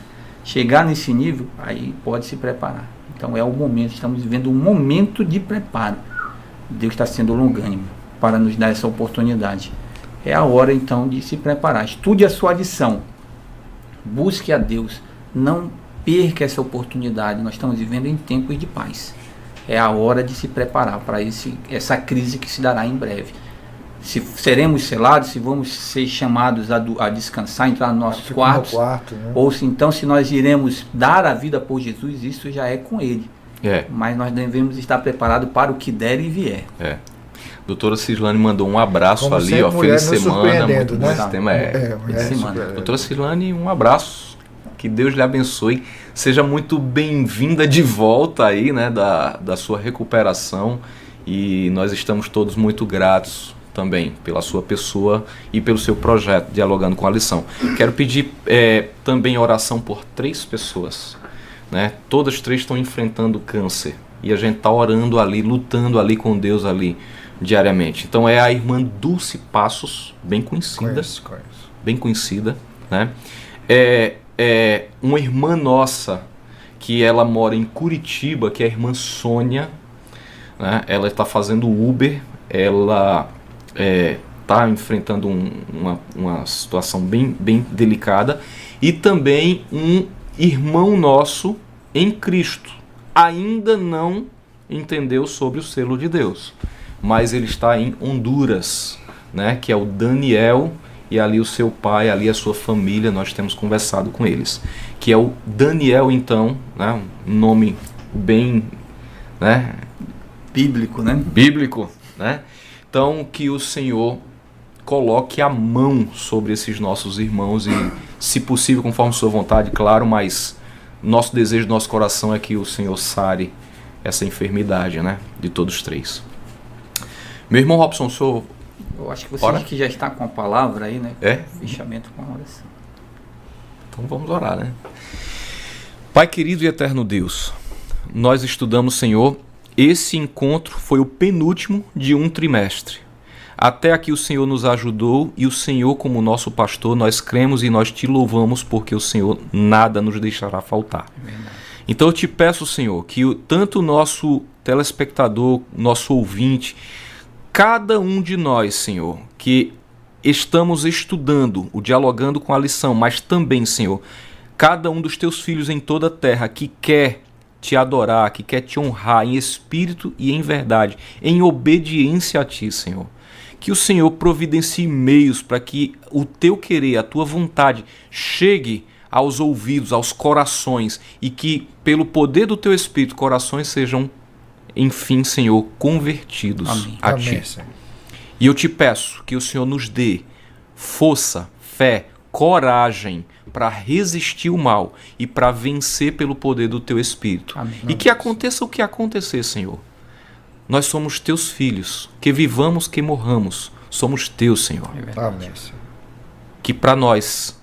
chegar nesse nível, aí pode se preparar. Então é o momento, estamos vivendo um momento de preparo. Deus está sendo longânimo para nos dar essa oportunidade. É a hora então de se preparar. Estude a sua lição. Busque a Deus. Não perca essa oportunidade. Nós estamos vivendo em tempos de paz. É a hora de se preparar para essa crise que se dará em breve. Se seremos selados, se vamos ser chamados a descansar, entrar nos nossos quartos, Né? ou se nós iremos dar a vida por Jesus, isso já é com Ele. Mas nós devemos estar preparados para o que der e vier. Doutora Cislane mandou um abraço Como ali, sempre, ó, feliz semana, muito bom né? esse tema. Feliz semana. Doutora Cislane, um abraço, que Deus lhe abençoe, seja muito bem-vinda de volta aí, né, da sua recuperação, e nós estamos todos muito gratos também pela sua pessoa e pelo seu projeto, Dialogando com a Lição. Quero pedir também oração por 3 pessoas, né? Todas 3 estão enfrentando câncer, e a gente está orando ali, lutando ali com Deus ali, diariamente. Então é a irmã Dulce Passos, bem conhecida, bem conhecida, né? Uma irmã nossa que ela mora em Curitiba, que é a irmã Sônia, né? Ela está fazendo Uber, ela está enfrentando uma situação bem delicada, e também um irmão nosso em Cristo ainda não entendeu sobre o selo de Deus, mas ele está em Honduras, né, que é o Daniel, e ali o seu pai, ali a sua família, nós temos conversado com eles, que é o Daniel, então, né, um nome bem, né, bíblico, né? Bíblico, né? Então, que o Senhor coloque a mão sobre esses nossos irmãos e, se possível, conforme sua vontade, claro, mas nosso desejo, nosso coração é que o Senhor sare essa enfermidade, né, de todos três. Meu irmão Robson, o senhor... Eu acho que você que já está com a palavra aí, né? Fechamento com a oração. Então vamos orar, né? Pai querido e eterno Deus, nós estudamos, Senhor, esse encontro foi o penúltimo de um trimestre. Até aqui o Senhor nos ajudou, e o Senhor, como nosso pastor, nós cremos e nós te louvamos, porque o Senhor nada nos deixará faltar. Então eu te peço, Senhor, que tanto o nosso telespectador, nosso ouvinte, cada um de nós, Senhor, que estamos estudando, o dialogando com a lição, mas também, Senhor, cada um dos teus filhos em toda a terra que quer te adorar, que quer te honrar em espírito e em verdade, em obediência a ti, Senhor. Que o Senhor providencie meios para que o teu querer, a tua vontade chegue aos ouvidos, aos corações, e que, pelo poder do teu Espírito, corações sejam, enfim, Senhor, convertidos a ti. Senhor. E eu te peço que o Senhor nos dê força, fé, coragem para resistir o mal e para vencer pelo poder do teu Espírito. Amém. E que aconteça o que acontecer, Senhor. Nós somos teus filhos, que vivamos, que morramos, somos teus, Senhor. Amém, Senhor. Que para nós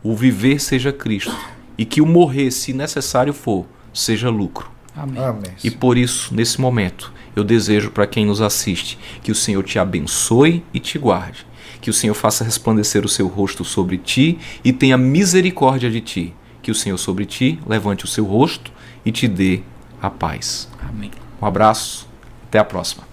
o viver seja Cristo, e que o morrer, se necessário for, seja lucro. Amém. Amém. E por isso, nesse momento, eu desejo para quem nos assiste que o Senhor te abençoe e te guarde. Que o Senhor faça resplandecer o seu rosto sobre ti e tenha misericórdia de ti. Que o Senhor sobre ti levante o seu rosto e te dê a paz. Amém. Um abraço, até a próxima.